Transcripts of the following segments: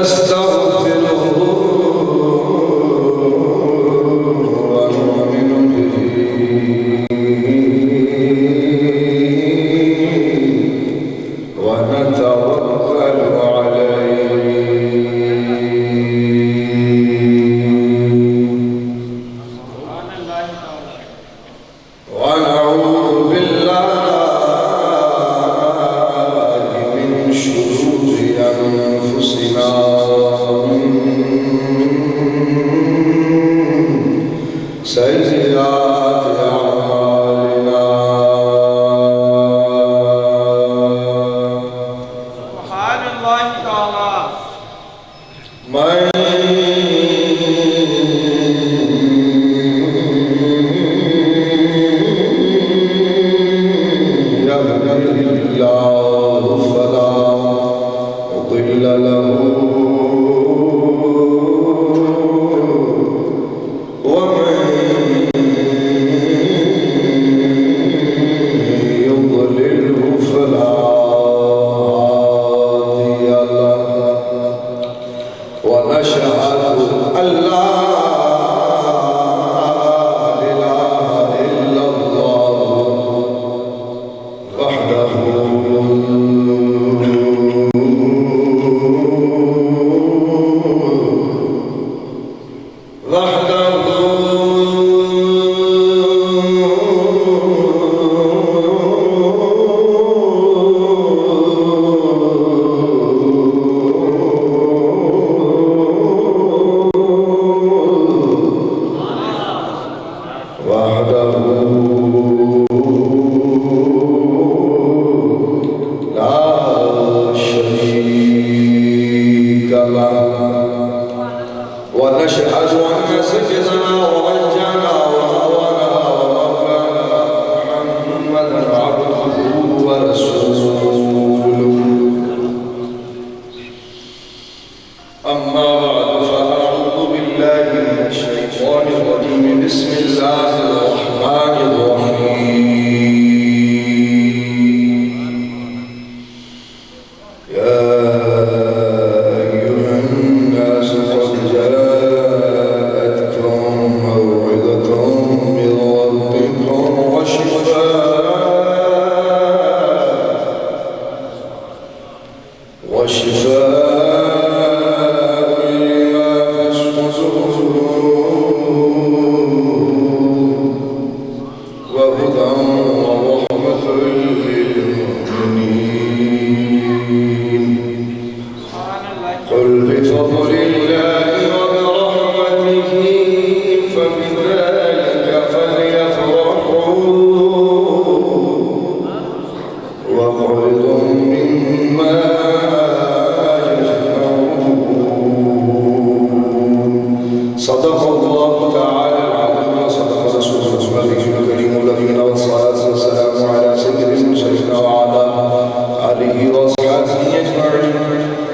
ونستغفره ونؤمن به ونتوكل عليه ونعوذ بالله من شرور أنفسنا سيئات أعمالنا سبحان الله تعالى من يهده الله فلا مضل له ومن يضلله فلا هادي له ونشهد أن لا إله إلا الله وحده وحده لا شريك له ونشهد أن سيدنا ونبينا ومولانا ومولانا محمدا عبده ورسوله أما بعد فأعوذ بالله من الشيطان الرجيم بسم الله الرحمن الرحيم يا أيها الناس قد جاءتكم موعظة من ربكم وشفاء لما في الصدور وهدى ورحمة للمؤمنين قل بفضل الله وبرحمته فبذلك فليفرحوا وخير مما يجمعون صدق الله تعالى العظيم وصدق رسوله الكريم الذين والصلاة والسلام على سيد المرسلين وعلى آله وصحبه أجمعين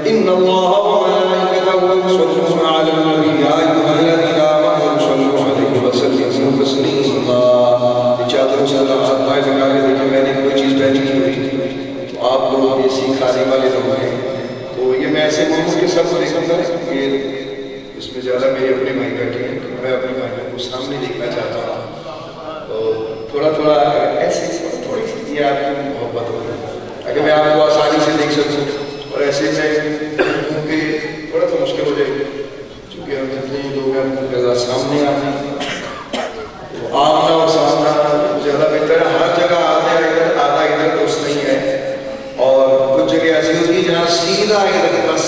إن الله وملائكته يصلون على النبي يا أيها الذين آمنوا صلوا عليه وسلموا تسليما چادر سلام سطح لگا کے دیکھیں میں نے کوئی چیز پہنی ہوئی تو آپ لوگ یہ سکھانے والے لوگ ہیں تو یہ میں ایسے محمود کے سب کو دیکھوں گا کہ اس میں زیادہ میرے اپنے بھائی بیٹھے ہیں میں اپنے بھائی کو سامنے دیکھنا چاہتا ہوں تو تھوڑا تھوڑا ایسے تھوڑی سی یہ آپ کی محبت ہوگی اگر میں آپ کو آسانی سے دیکھ سکوں اور ایسے میں کہ تھوڑا تو مشکل ہو جائے چونکہ ہم جتنے لوگ ہیں سامنے آتے ہیں تو آمنا اور سامنا زیادہ بہتر ہے ہر جگہ آدھا ادھر دوست نہیں ہے اور کچھ جگہ ایسی ہوتی ہے جہاں سیدھا ادھر بس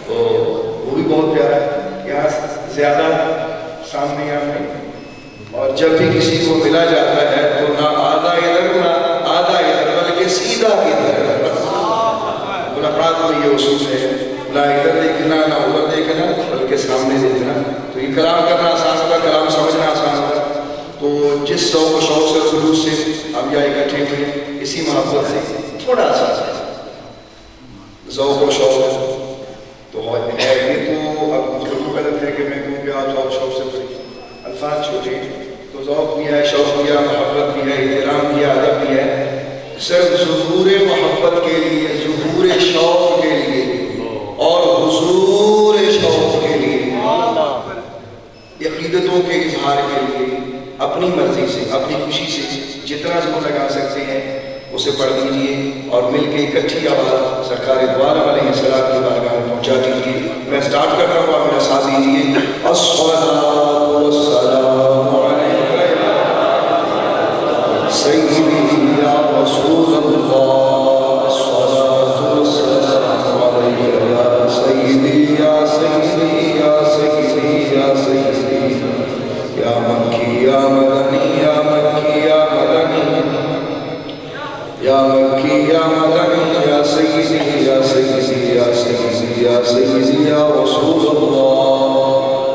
تو وہ بھی بہت پیارا ہے یہاں زیادہ سامنے آنے اور جب بھی کسی کو ملا جاتا ہے تو نہ آدھا ادھر نہ آدھا ادھر بلکہ سیدھا ادھر ملاقات میں یہ اصول ہے نہ ادھر دیکھنا نہ ادھر دیکھنا بلکہ سامنے دیکھنا تو یہ کلام کرنا آسان ہوگا کلام سمجھنا آسان ہوگا تو جس ذوق و شوق سے خلوص سے ہم یہاں اکٹھے ہوئے اسی محبت سے تھوڑا سا ذوق و شوق تو ہے یہ تو اب مجھے غلط ہے کہ میں کہوں کہ آپ ذوق و شوق سے الفاظ چھوٹے تو ذوق بھی ہے شوق بھی ہے محبت بھی ہے احترام بھی ہے ادب بھی ہے صرف ظہور محبت کے لیے ظہور شوق کے لیے اور حضور شوق کے لیے، عقیدتوں کے اظہار کے لیے اپنی مرضی سے، اپنی خوشی سے جتنا زور لگا سکتے ہیں اسے پڑھ دیجئے اور مل کے اکٹھی آواز سرکار دو عالم علیہ السلام کی بارگاہ میں پہنچا دیجئے۔ میں سٹارٹ کرتا ہوں، آپ میرا ساتھ دیجئے۔ الصلاۃ والسلام علیک سیدی یا رسول اللہ، الصلاۃ والسلام علیک یا سیدی یا سیدی یا سیدی یا سیدی یا مکی یا مدنی یا مکی یا مدنی یا مکی یا مدنی یا سیدی یا سیدی یا سیدی یا سیدی یا رسول اللہ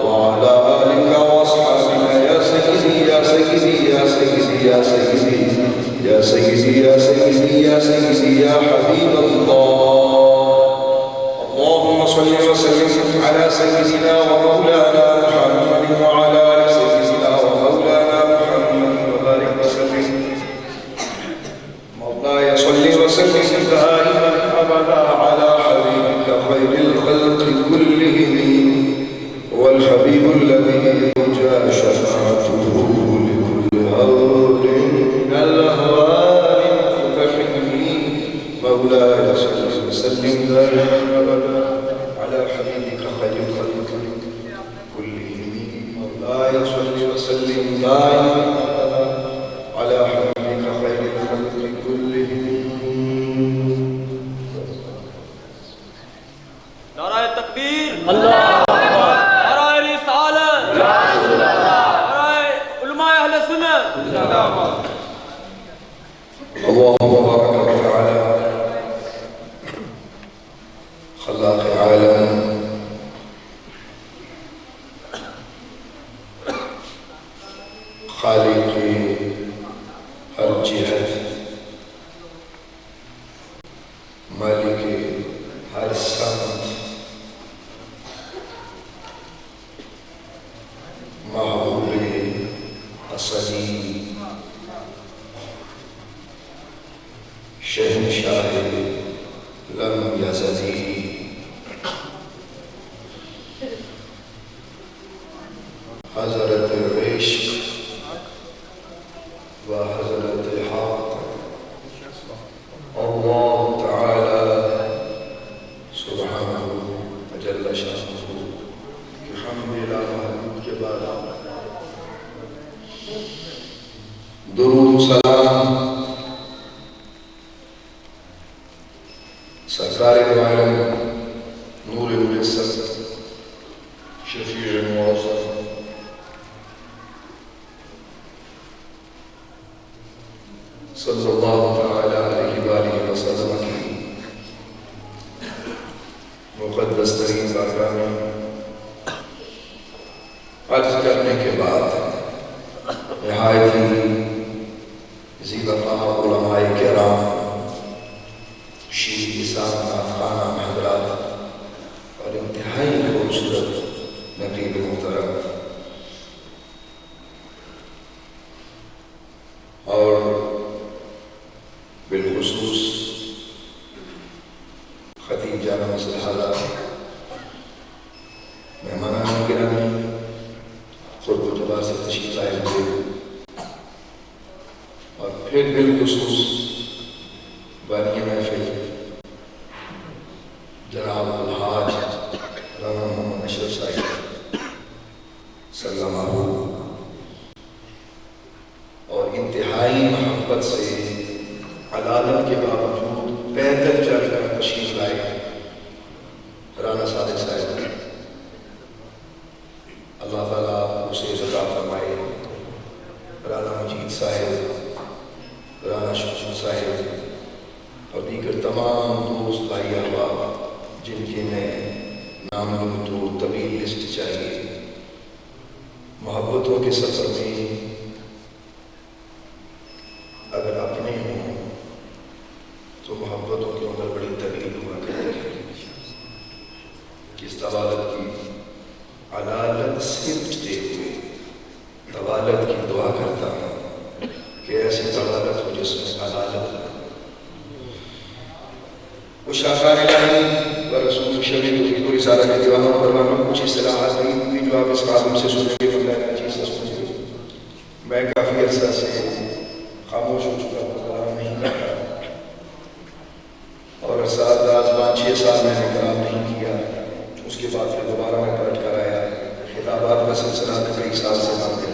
وعلا آلک واصحابک یا سیدی یا سیدی یا سیدی یا سیدی یا سیدی یا سیدی یا سیدی یا حبیب اللہ۔ اللهم صل وسلم على سيدنا ومولانا محمد وعلى آل سيدنا ومولانا محمد وبارك وسلم۔ مولاي صل وسلم دائما ابدا على حبيبك خير الخلق كلهم والحبيب الذي يرجى شفاعته لكل هول من الاهوال المقتحمين۔ مولاي صل وسلم دائما ابدا على حبيبك خير الخلق كلهم۔ مولاي صل وسلم دائما ابدا على حبيبك خير الخلق كلهم۔ نعرہ تکبیر، نعرہ رسالت، نعرہ علماء اہل سنت۔ اللهم بارك وتعالى خلاق عالم خالق ہر جہت مالک ہر سمت محبوب اصلی شہنشاہ لم یزلی حضرت عشق و حضرت حق اللہ تعالی سبحانہ وجل شانہ کہ حمد للہ کے بعد درود و سلام سرکار دو عالم نور مجسد شفیع معظم صلی اللہ تعالی علیہ وآلہ وسلم کی مقدس ترین بارگاہ میں عرض کرنے کے بعد نہایت ہی زیبا علماء کرام، شیخ نثار نعت خوانان حضرات اور انتہائی خوبصورت نقیب محترم اور بالخصوص خطیب جامع مسجد حضرات، مہمانان گرامی، قرب و جبار سے تشریف لائے ہوئے اور پھر بالخصوص بانی محفل جناب الحاج رانا محمد اشرف صاحب سلامہ اور انتہائی محبت سے علالت کے باوجود پیدل چل کر تشریف لائے رانا صادق صاحب، اللہ تعالیٰ اسے عطا فرمائے، رانا مجید صاحب، رانا شمشون صاحب اور دیگر تمام دوست بھائی احباب جن کے میں نام لوں تو طویل لسٹ چاہیے۔ محبتوں کے سفر میں اگر اپنے ہوں تو محبتوں کے اندر بڑی طویل ہوا کرتی ہے۔ اس طوالت کی علالت سمجھتے ہوئے طوالت کی دعا کرتا ہوں کہ ایسی طوالت ہو جس میں علالت ہو۔ وہ شاہکار الہی رسول شبیر کی پوری سارا کے دیوانوں پروانوں کچھ اصطلاحات نہیں ہوئی جو آپ اس خادم سے سنیں گے اللہ کا چیز سمجھیں گے. میں کافی عرصہ سے خاموش ہو چکا ہوں، کلام نہیں کرتا، اور 5-6 سال میں نے کلام نہیں کیا. اس کے بعد پھر دوبارہ میں پلٹ کر آیا. خطابات کا سلسلہ کئی سال سے بند ہے،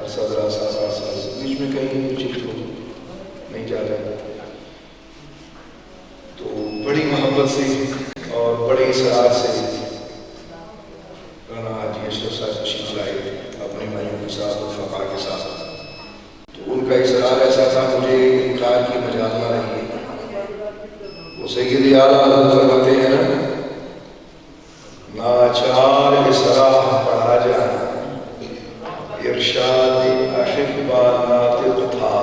17 سال 8 سال سے بیچ میں کہیں چیز ہو نہیں جا رہا. تو بڑی محبت سے اور بڑے اصرار سے رانا حاجی اشرف صاحب تشریف لائے اپنے بھائیوں کے ساتھ اور فقہ کے ساتھ. تو ان کا اصرار ایسا تھا مجھے انکار کی مجال نہ رہی. وہ سید اعلیٰ فرماتے ہیں نا، ناچار اسراح پڑھا جانا ارشاد احبا ناطق تھا.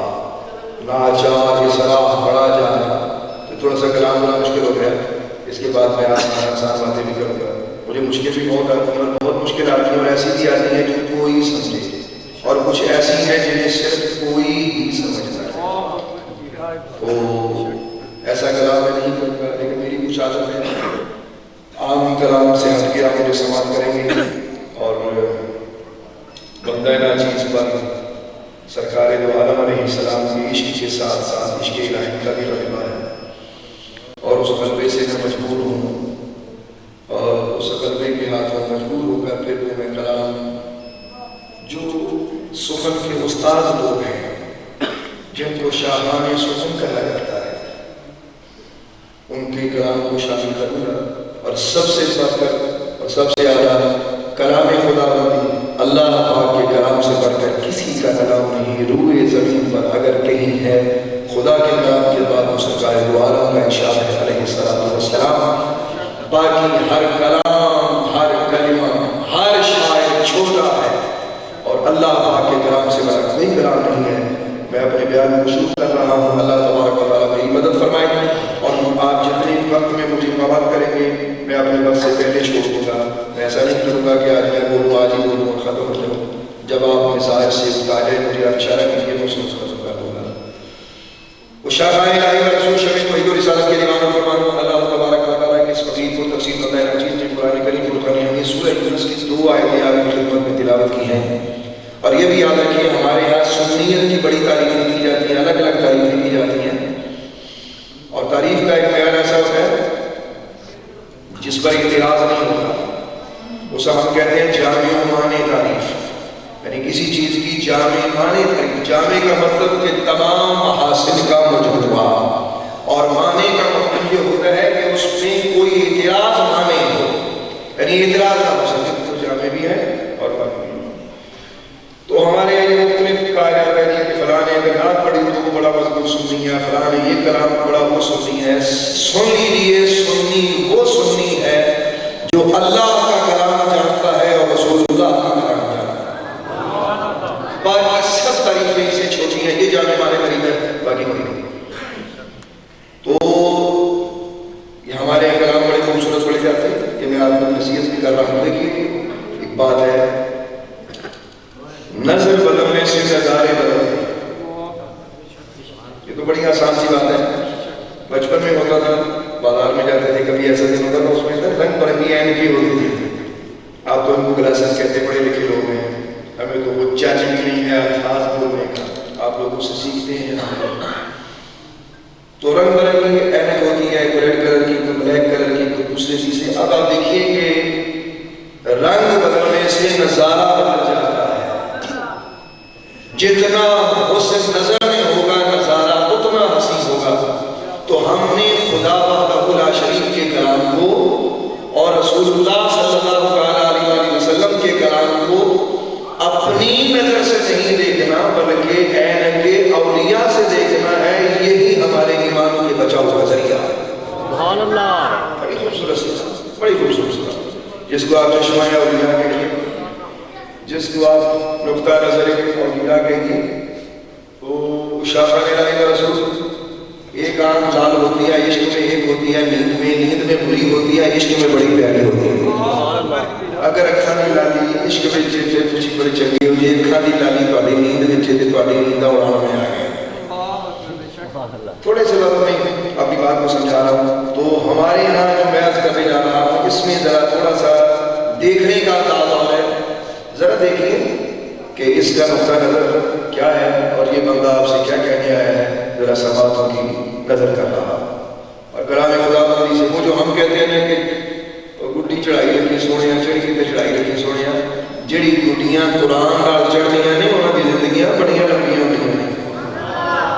ناچار اسراح پڑھا جانا. تو تھوڑا سا کلام بڑا مشکل ہو گیا. اس کے بعد میں آسان باتیں بھی کروں گا. مجھے مشکل بھی بہت آتی ہے اور بہت مشکل آتی ہے، اور ایسی بھی آتی ہے کہ کوئی سمجھے، اور کچھ ایسی ہے جنہیں صرف کوئی ہی سمجھتا ہے. تو ایسا کلام میں نہیں کروں گا، لیکن میری کچھ عادت ہے عام کلام سے ہٹ کے آپ مجھے سماعت کریں گے. اور بندہ ناچیز پر سرکار دو عالم علیہ السلام کی عشق کے ساتھ ساتھ عشق الہی کا بھی غلبہ ہے، اور اس غلبے سے میں مجبور ہوں، اور اس غلبے کے ہاتھوں مجبور ہو کر پھر میں کلام جو سخن کے استاد لوگ ہیں جن کو شاہان سخن کہا جاتا ہے ان کے کلام کو شامل کروں گا. اور سب سے بڑھ کر اور سب سے زیادہ کلام خدا اللہ پاک کے کلام سے بڑھ کر کسی کا کلام نہیں. روئے زمین پر اگر کہیں ہے خدا کے کلام کے بعد سرکار دو عالم کا ارشاد ہے علیہ السلام. باقی ہر کلام، ہر کلمہ، ہر شاعر چھوٹا ہے، اور اللہ پاک کے کلام سے بڑا کوئی کلام نہیں ہے. میں اپنے بیان کو شروع کر رہا ہوں. اللہ تبارک و تعالیٰ میری مدد فرمائے، اور آپ جتنے وقت میں مجھے پابند کریں گے میں اپنے وقت سے پہلے چھوڑ دوں گا. میں ایسا نہیں کروں گا کہ آج میں بولوں آج ہی بولوں اور ختم ہو جاؤں. جب آپ مزاج سے اتارے مجھے اشارہ کیجیے میں اس کو کر دوں گا. وہ شاہان الہی و رسول شفیع توحید و رسالت کے دیوان فرمانوں اللہ تبارک و تعالیٰ کے اس فقیر کو تفسیر پتہ ہے چیز جو قرآن کریم فرقان حمید سورہ یونس کی 2 آیتیں آپ کی خدمت میں تلاوت کی ہیں. اور یہ بھی یاد رکھیے ہمارے یہاں سنیت کی بڑی تعریفیں کی جاتی ہیں، الگ الگ تعریفیں کی جاتی ہیں، اور تعریف کا ایک معیار ایسا ہوتا ہے جس پر اعتراض نہیں ہوتا. اسے ہم کہتے ہیں جامع معنی تعریف، یعنی کسی چیز کی جامع معنی تعریف. جامع کا مطلب کہ تمام محاسن کا مجموعہ، اور معنی کا مطلب یہ ہوتا ہے کہ اس میں کوئی اعتراض معنی ہو، یعنی اعتراض نہ ہو سکے. تو جامع بھی ہے اور معنی بھی. تو ہمارے یہ مختلف کہا جاتا ہے کہ فلاں نے اگر رات پڑھی تو وہ بڑا مضبوط سنی ہے، فلاں نے یہ کلام بڑا وہ سنی ہے. سن لیجیے، سنی وہ سنی ہے جو اللہ کا کلام جانتا ہے اور رسول اللہ کا کلام جانتا ہے. باقی سب تعریفیں اس سے چھوٹی ہیں، یہ جانے والے قریب ہے، باقی کوئی نہیں. تو یہ ہمارے کلام بڑے خوبصورت پڑے جاتے ہیں. یہ میں آپ کو نصیحت بھی کر رہا ہوں. دیکھیے ایک بات ہے، نظر بدلنے سے نظارے بدلتے ہیں. یہ تو بڑی آسان سی بات ہے. بچپن میں ہوتا تھا، بازار میں جاتے تھے، کبھی ایسا دن ہوتا تھا اس میں رنگ برنگی اینکی ہوتی تھی. آپ تو ان کو گلاسن کہتے، بڑے لکھے لوگ ہیں، ہمیں تو وہ چاچ بھی نہیں ہے الفاظ بولنے کا، آپ لوگ اسے سیکھتے ہیں. تو رنگ برنگی اینک ہوتی ہے، ایک ریڈ کلر کی، کوئی بلیک کلر کی، کوئی دوسری چیزیں. اب آپ دیکھیے کہ رنگ بدلنے سے نظارہ بدل جاتا ہے. جتنا حسن نظر میں ہوگا نظارہ اتنا حسین ہوگا. تو ہم نے خدا وحدہ لا شریک کے کلام کو اور رسول اللہ صلی اللہ علیہ وسلم کے کلام کو اپنی نظر سے نہیں دیکھنا بلکہ عین اولیاء سے دیکھنا ہے. یہی ہمارے ایمان کے بچاؤ کا ذریعہ ہے. سبحان اللہ. بڑی خوبصورت، بڑی خوبصورت، جس کو آپ چشمہ اولیاء کہیے، جس کو آپ نقطہ نظر اولیاء کہیے. تو شاہان الہی و رسول، ایک آنکھ لال ہوتی ہے عشق میں، ایک ہوتی ہے نیند میں بری ہوتی ہے، عشق میں بڑی پیاری ہوتی ہے. اگر اکھاں دی لالی عشق میں جیسے تسی بڑی چنگی ہوئی ہے، اکھاں دی لالی تہاڈی نیند وچ تے تہاڈی نیند اڑاؤن میں آ گئی. تھوڑے سے وقت میں اپنی بات کو سمجھا رہا ہوں. تو ہمارے یہاں جو بیعت کرنے جا رہا ہوں اس میں ذرا تھوڑا سا دیکھنے کا انداز ہے. ذرا دیکھیں کہ اس کا نقطہ نظر کیا ہے اور یہ بندہ آپ سے کیا کہنے آیا ہے. ذرا سا باتوں کی نظر کر رہا. اور کلام خدا بندی سے وہ جو ہم کہتے ہیں کہ گڈی چڑھائی رکھی سونے چڑھی تے چڑھائی رکھی سونے, جڑی گڈیاں قرآن نال چڑھدیاں نے انہاں دی زندگیاں بڑیاں لمبیاں ہوندیاں نے,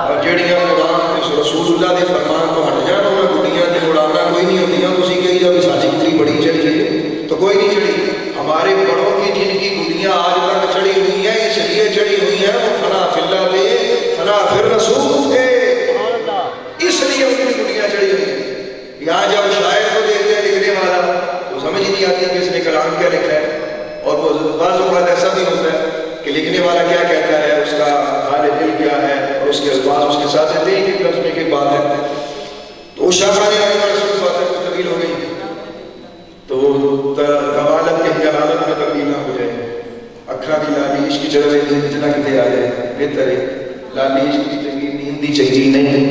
اور جڑیاں قرآن رسول اللہ دے فرمان تو ہٹ جان انہاں گڈیاں تے اڑانا کوئی نہیں ہوندیاں. تسی کہی جاؤ کہ ساڈی گڈی بڑی چڑھی ہے تو کوئی نہیں چڑھی. ہمارے بڑوں کی جن کی گڈیاں آج تک چڑھی ہوئی ہیں اس لیے چڑھی ہوئی ہیں وہ فنا فی اللہ تھے, فنا فی رسول تھے, اس لیے ان کی گڈیاں چڑھی ہوئی ہیں. یہاں جب شاعر کو دیکھتے ہیں لکھنے والا تو سمجھ نہیں آتی کہ اس نے کلام کیا لکھا ہے. اور وہ بعض اوقات ایسا بھی ہوتا ہے کہ لکھنے والا کیا کہتا ہے, اس کا حال دل کیا ہے اور اس کے الفاظ اس کے ساتھ دیتے ہیں کہ لفظ میں کی بات ہے. تو اس شاعر نے باتیں تبدیل ہو گئی تو کمالت کے جلالت میں تبدیل نہ ہو جائے. اکھا بھی لالی عشق کی جگہ نیند جھلکتے آ جائے. بہتر ہے لالی عشق کی چنگی نیند دی چنگی نہیں.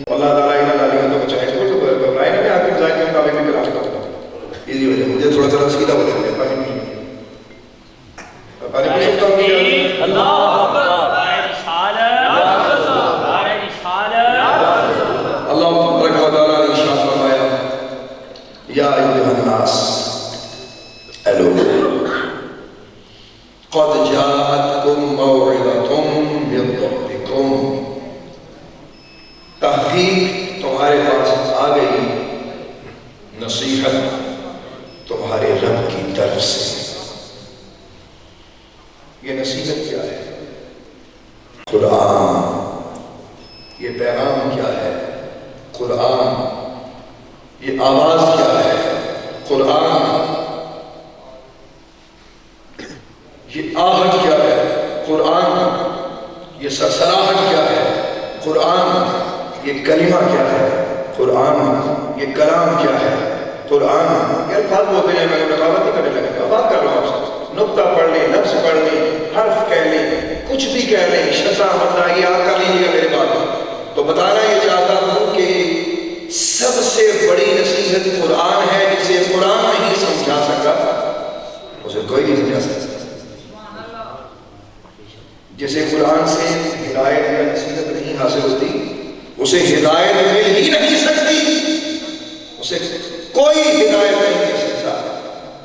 اللہ تعالیٰ انہیں لالیوں تو بچائے. تو گھبرائے نا, میں آپ کے مزاج کے مطابق میں کلام کرتا ہوں. اسی وجہ مجھے تھوڑا سا سیدھا ہو جائے. پانی نہیں پانی پی سکتا ہوں. اللہ تبارک و تعالیٰ نے ارشاد فرمایا یا ایھا الناس, اے لوگو, قد جاءتکم موعظۃ من ربکم, تحقیق تمہارے پاس آ گئی نصیحت تمہارے رب کی طرف سے. یہ نصیحت کیا ہے؟ قرآن. یہ پیغام کیا ہے؟ قرآن. یہ آواز کیا ہے؟ قرآن. یہ آہٹ کیا ہے؟ قرآن. یہ سرسراہٹ کیا ہے؟ قرآن. یہ کلمہ کیا ہے؟ قرآن. یہ کلام کیا ہے؟ قرآن. یہ الفاظ بولتے ہیں, میں بغاوت نہیں کرنے لگا, بات کر رہا ہوں آپ سے. نقطہ پڑھ لیں, لفظ پڑھ لیں, حرف کہہ لیں, کچھ بھی کہہ لیں, شفا مدہ یہ آپ کر لیجیے گا میرے بات. تو بتانا یہ چاہتا ہوں کہ سب سے بڑی نصیحت قرآن ہے. جسے قرآن نہیں سمجھا سکا اسے کوئی نہیں سمجھا سکتا. جسے قرآن سے ہدایت یا نصیحت نہیں حاصل ہوتی اسے ہدایت مل ہی نہیں سکتی. اسے کوئی ہدایت نہیں دے سکتا,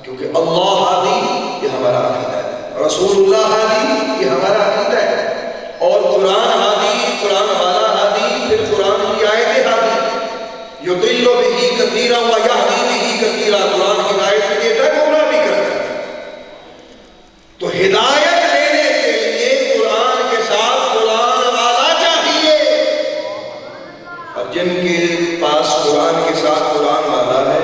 کیونکہ اللہ ہادی یہ ہمارا عقیدہ ہے, رسول اللہ ہادی یہ ہمارا عقیدہ ہے, اور قرآن ہادی, قرآن والا ہادی, پھر قرآن کی آیتیں ہادی. یضل بہ کثیرا ویہدی بہ کثیرا. قرآن ہدایت بھی دیتا ہے, گمراہ بھی کرتا ہے. تو ہدایت لینے کے لیے قرآن کے ساتھ قرآن والا چاہیے, اور جن کے پاس قرآن کے ساتھ قرآن والا ہے,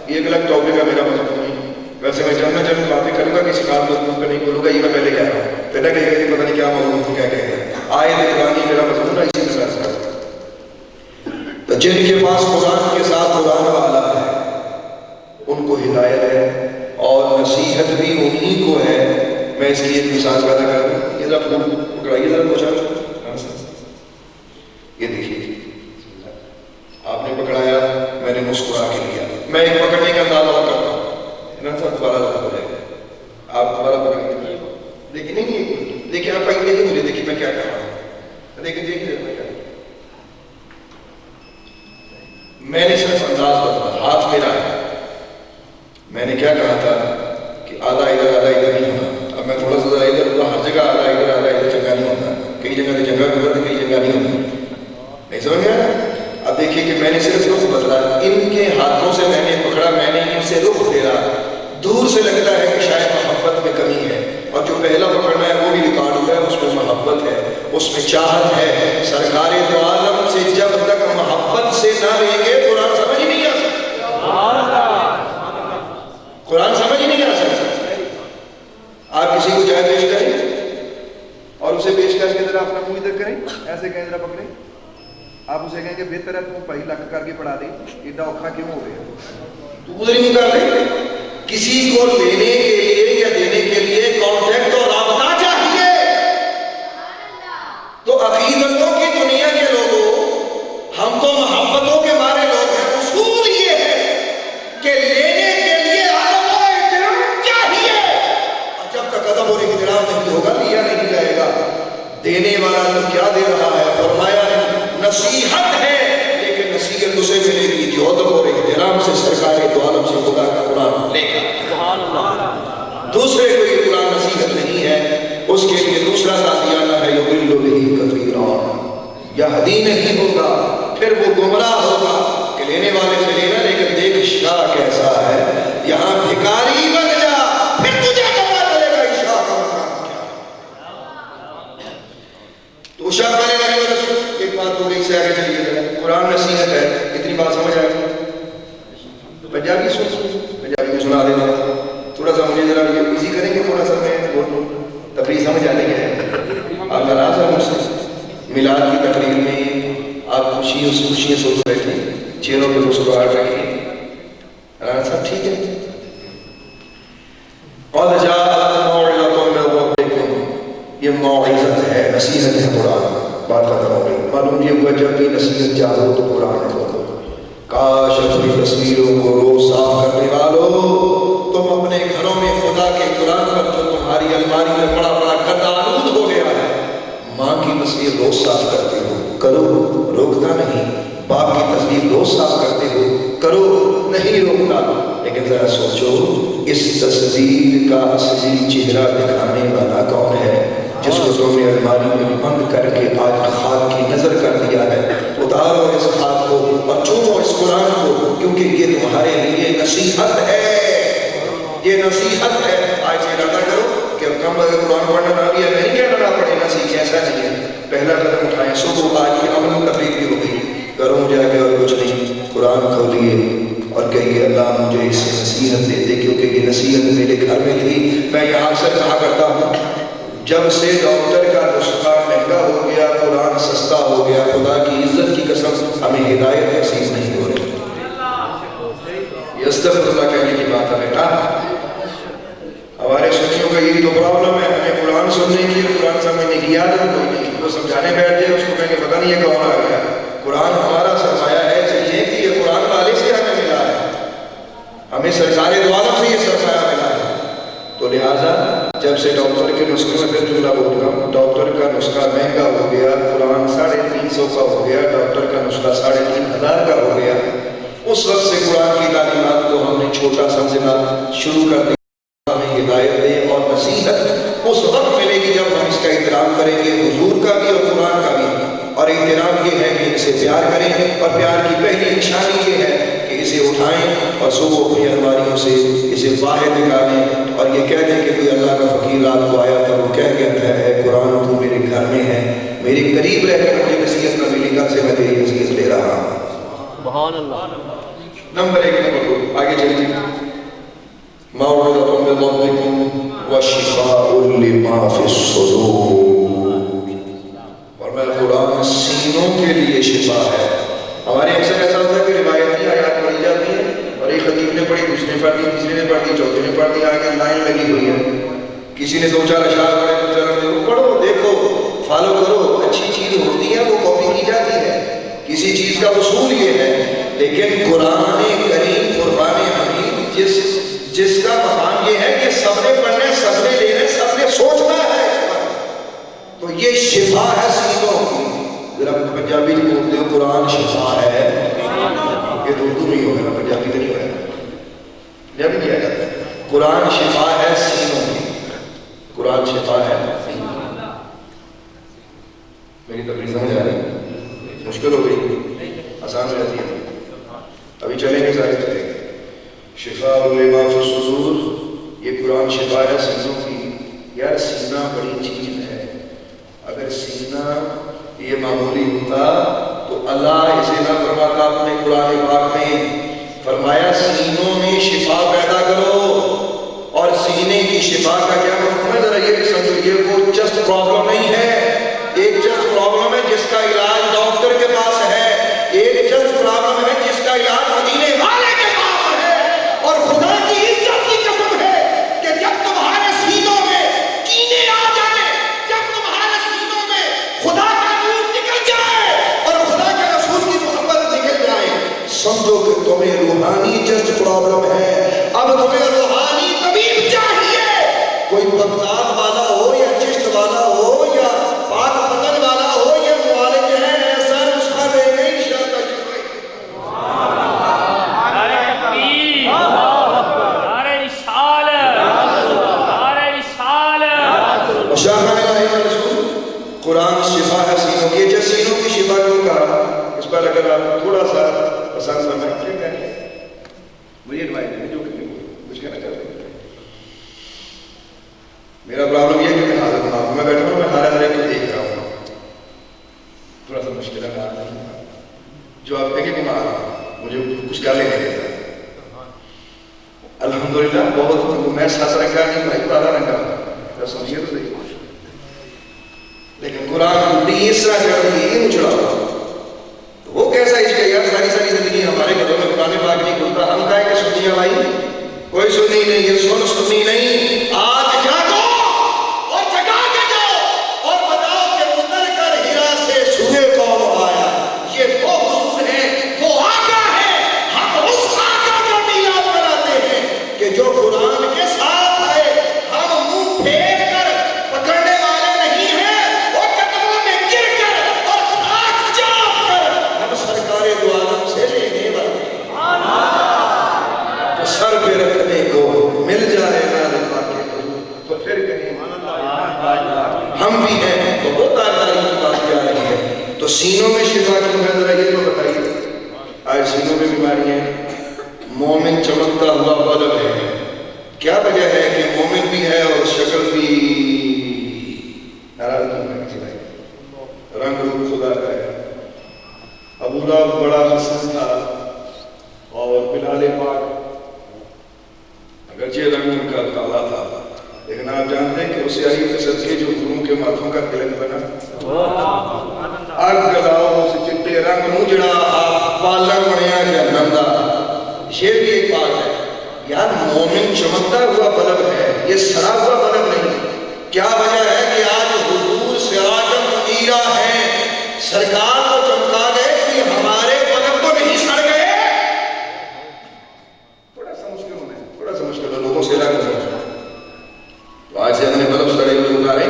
یہ ایک الگ ٹاپک ہے میرا مضمون نہیں. ویسے میں جب باتیں کروں گا کسی بات مضمون پہ نہیں بولوں گا, یہ میں پہلے کہہ رہا ہوں. پہلے کہے گا کہ پتہ نہیں کیا مضمون کو کیا کہے گا. آیت قرآنی میرا مضمون ہے, اسی طرح سے. تو جن کے پاس قرآن کے ساتھ قرآن والا ہے ان کو ہدایت ہے, اور نصیحت بھی انہی کو ہے. میں اس لیے ایک مثال پیدا کر دوں. یہ ذرا پکڑائیے ذرا پوچھا. یہ دیکھیے آپ نے پکڑایا, میں نے مسکرا کے لیا. میں ایک پکڑنے کا انداز اور کرتا ہوں, دوبارہ ہو جائے گا. آپ دوبارہ پکڑیں. دیکھیے نہیں, دیکھیے آپ پکڑ لیجیے مجھے, دیکھیے میں کیا کر رہا ہوں. دیکھیے میں نے صرف انداز بدلا, ہاتھ میرا ہے. میں نے کیا کہا تھا کہ آدھا ادھر آدھا ادھر نہیں ہونا. اب میں تھوڑا سا ادھر ہوگا, ہر جگہ آدھا ادھر چنگا نہیں ہوتا. کئی جگہ تو چنگا بھی ہوتا, کئی جگہ نہیں ہوتا. نہیں سمجھ گیا؟ اب دیکھیے کہ میں نے صرف رخ بدلا. ان کے ہاتھوں سے میں نے پکڑا, میں نے ان سے رخ پھیرا. دور سے لگتا ہے کہ شاید محبت میں کمی ہے, اور جو پہلا پکڑنا ہے وہ بھی ریکارڈ ہوا ہے, اس میں محبت ہے, اس میں چاہت ہے. سرکار دو عالم سے جب تک محبت سے نہ لیں گے قرآن سمجھ نہیں آ سکتا. قرآن سمجھ نہیں آ سکتا. آپ کسی کو چائے پیش کریں اور اسے پیش کر کے ذرا اپنا منہ ادھر کریں, ایسے کہیں ذرا پکڑیں. آپ اسے کہیں کہ بہتر ہے تم پہی لکھ کر کے پڑھا دیں, اتنا اوکھا کیوں ہو گیا, تو ادھر ہی کر دیں. کسی کو لینے کے لیے یا دینے کے لیے کانٹیکٹ اور رابطہ چاہیے. تو عقیدتوں کی دنیا کے لوگوں دینے والا تو کیا دے رہا ہے؟ فرمایا نصیحت ہے، لیکن نصیحت اسے ملے گی جو ادب اور احترام سے سرکار دو عالم سے خدا کا قرآن لے گا۔ سبحان اللہ۔ دوسرے کو یہ قرآن نصیحت نہیں ہے، اس کے لیے دوسرا تازیانہ ہے یضل بہ کثیرا، یہدی نہیں ہوگا، پھر وہ گمراہ ہوگا کہ لینے والے سے لینا، لیکن دیکھ شاہ کیسا ہے، یہاں بھکاری بن جا پھر تجھے پتا چلے گا شاہ کا مقام کیا۔ تو شاہ کرے گا رسول ایک بات ہو گئی، سے آگے چلیے گا، قرآن نصیحت ہے، اتنی بات سمجھ آئے تو پنجابی پنجابی میں سنا دینا، تھوڑا سا مجھے ذرا یہ ایزی کریں گے، تھوڑا سا میں تقریر سمجھ آنے ہے۔ آپ ناراض ہیں مجھ سے؟ میلاد کی تقریر میں آپ خوشیاں سوچ بیٹھے، چہروں پہ مسکراہٹ رکھیں، رانا صاحب ٹھیک ہے؟ قد جاءت موعظۃ من ربکم، یہ موعظت ہے، نصیحت ہے قرآن، بات ختم ہو گئی۔ معلوم یہ ہوا جب بھی نصیحت چاہو تو قرآن ہے۔ کاش اپنی تصویروں کو روز صاف کرنے والوں، تم اپنے گھروں میں خدا کے قرآن پر جو تمہاری الماری میں پڑا پڑا گدا آلود ہو گیا ہے، ماں کی تصویر روز صاف کرتے ہو، کرو، روکتا نہیں۔ باپ کی تصویر روز صاف کرتے ہو، کرو، نہیں روکتا۔ لیکن ذرا سوچو، اس تصویر کا اصلی چہرہ دکھانے والا کون ہے، جس کو تم نے الماری میں بند کر کے آج خاک کی نظر کر دیا ہے؟ اتارو اس خاک کو اور چومو اس قرآن کو، کیونکہ یہ تمہارے لیے نصیحت ہے، یہ نصیحت ہے۔ آج سے ارادہ کرو کہ کم اگر قرآن پڑھنا نہ بھی ہے، نہیں کہنا نہ پڑھے نہ سیکھے، ایسا نہیں ہے۔ پہلا قدم اٹھائیں، صبح آج کی عمل تبلیغ بھی ہو گئی، گھروں میں جا کے اور کچھ نہیں، قرآن کھولیے اور کہیے اللہ مجھے اس سے نصیحت دے دے، کیونکہ یہ نصیحت میرے گھر میں تھی۔ میں یہاں اکثر کہا کرتا ہوں، جب سے ڈاکٹر کا نسخہ مہنگا ہو گیا، قرآن سستا ہو گیا، خدا کی عزت کی قسم ہمیں ہدایت نصیب نہیں ہو رہی۔ یہ استغفر اللہ کہنے کی بات ہے بیٹا، ہمارے سنیوں کا یہی تو پرابلم ہے، ہمیں قرآن سننے کی اور قرآن سمجھنے کی عادت کوئی نہیں، وہ سمجھانے بیٹھ جائے اس کو کہیں گے پتہ نہیں ہے کون آ گیا۔ قرآن ہمارا سرمایہ ہے، چاہیے کہ یہ قرآن والے سے ہمیں ملا ہے، ہمیں سرکار دو عالم سے یہ سرمایہ ملا ہے۔ تو لہٰذا جب سے ڈاکٹر کے نسخے میں پھر جملہ بول رہا ہوں، ڈاکٹر کا نسخہ مہنگا ہو گیا، قرآن 350 کا ہو گیا، ڈاکٹر کا نسخہ 3500 کا ہو گیا، اس وقت سے قرآن کی تعلیمات کو ہم نے چھوٹا سمجھنا شروع کر دیا۔ ہمیں ہدایت دے اور نصیحت اس وقت ملے گی جب ہم اس کا احترام کریں گے، حضور کا بھی اور قرآن کا بھی۔ اور احترام یہ ہے کہ اسے پیار کریں، اور پیار کی پہلی نشانی یہ ہے کہ اسے اٹھائیں اور صبح اپنی الماریوں سے اسے باہر نکالیں اور یہ کہہ دیں کہ کوئی اللہ کا فقیر رات کو آیا تھا، وہ کہہ گیا تھا اے قرآن تو میرے گھر میں ہے، میرے قریب رہ کر مجھے نصیحت نہ ملی، گھر سے میں تیری نصیحت لے رہا ہوں۔ سبحان اللہ۔ نمبر 1 نمبر 2 آگے چلیے، موعظۃ من ربکم وشفاء لما فی الصدور، اور میں قرآن سینوں کے لیے شفا ہے۔ ہمارے اکثر ایسا ہوتا ہے کہ روایتی آیات پڑھی جاتی ہیں اور ایک خطیب نے پڑھی، دوسرے نے پڑھ دی، تیسرے نے پڑھ دی، چوتھے نے پڑھ دی، آگے لائن لگی ہوئی ہے، کسی نے 2-4 اشعار پڑھے، 2-4 پڑھو، دیکھو، فالو کرو، اچھی چیز ہوتی ہے وہ کاپی کی جاتی ہے، کسی چیز کا اصول یہ ہے، لیکن قرآن کریم قرآن حکیم جس کا مقام یہ ہے کہ سب نے پڑھنے، سب نے لینے، سب نے سوچنا ہے، تو یہ شفا ہے سینوں کی۔ ذرا پنجابی میں بولتے ہو قرآن شفا ہے، یہ تو اردو نہیں ہوگا، پنجابی تو نہیں ہوگا، پنجابی کیا جاتا ہے، قرآن شفا ہے سینوں کی، قرآن شفا ہے۔ میری تقریر سمجھ آ رہی؟ مشکل ہو گئی؟ آسان ہو جاتی ہے؟ ابھی چلیں گے، سارے چلیں گے۔ شفاء لما فی الصدور، یہ قرآن شفا ہے سینوں کی۔ یار سینہ بڑی چیز ہے، اگر سینہ یہ معمولی ہوتا تو اللہ اسے نہ فرماتا اپنے قرآن پاک میں، فرمایا سینوں میں شفا پیدا کرو۔ اور سینے کی شفا کا کیا مطلب ہے؟ ذرا یہ بھی سمجھو، یہ وہ چسٹ پرابلم نہیں ہے، ایک چسٹ پرابلم ہے جس کا علاج ڈاکٹر کے پاس ہے، ایک چسٹ پرابلم ہے جس کا علاج مدینے والے کے پاس ہے۔ اور خدا کی عزت کی قسم ہے کہ جب تمہارے سینوں میں کینے آ جائیں، جب تمہارے سینوں میں خدا کا نور نکل جائے اور خدا کے رسول کی محبت نکل جائے، سمجھو کہ تمہیں روحانی چسٹ پرابلم ہے۔ اب تمہیں روحانی طبیب چاہیے، کوئی بغداد والا ہو یا چشت والا ہو یا پاک میرا پرابلم یہ ہے کہ میں حاضر دماغ میں بیٹھا ہوں، میں ہر ایک کو دیکھ رہا ہوں، تھوڑا سا مشکل ہے جو آپ کہیں کہ بیمار مجھے کچھ کر لینے دیتا الحمدللہ بہت میں ساتھ رکھا نہیں بھائی پارا رکھا سمجھیے تو صحیح لیکن قرآن بھی اس طرح کر رہی ہے اچھڑا وہ کیسا عشق ہے یار ساری ساری زندگی ہمارے گھروں میں قرآن پاک نہیں کھلتا ہم کہے کہ سنیاں بھائی کوئی سنی نہیں یہ سنی نہیں آج جاگو اور جگا کے جاؤ اور بتاؤ کہ اتر کر ہیرا سے سوئے کون آیا یہ وہ حضور ہے وہ آقا ہے ہم اس آقا کا میلاد مناتے ہیں کہ جو قرآن کے ساتھ آئے ہم منہ پھیر کر پکڑنے والے نہیں ہیں اور قدموں میں گر کر اور خاک جاپ کر ہم سرکار دو عالم سے لینے والے سر پہ رکھنے کو مل جائے نال پاکے تو پھر کہیں ہم بھی ہیں تو وہ تاریخ کی بات کیا رہی ہے تو سینوں میں شفا کیوں ہے ذرا یہ تو بتائیے آج سینوں میں بیماری ہیں مومن چمکتا ہوا بلب ہے کیا وجہ ہے کہ مومن بھی ہے اور شکل بھی ناراض رنگ روپ خدا کا ہے ابو لہب بڑا حسن تھا اور بلال پاک اگرچہ رنگ ان کا کالا تھا لیکن آپ جانتے ہیں کہ اسے علی کے صدقے جو گروہ کے ماتھوں کا تلک بنا آگ گلاؤ اسے چٹے رنگ نوجڑا آپ پالن بنیا جہنم دا یہ بھی ایک بات ہے یار مومن چمکتا ہوا بلب ہے یہ سڑا ہوا بلب نہیں کیا وجہ ہے کہ آج حضور سراج منیرہ ہے سرکار کو چمکا گئے کہ ہمارے بلب تو نہیں سڑ گئے تھوڑا سا مشکل ہے لوگوں سے لگا تو آج سے ہم نے بلب سڑے ہوئے اتارے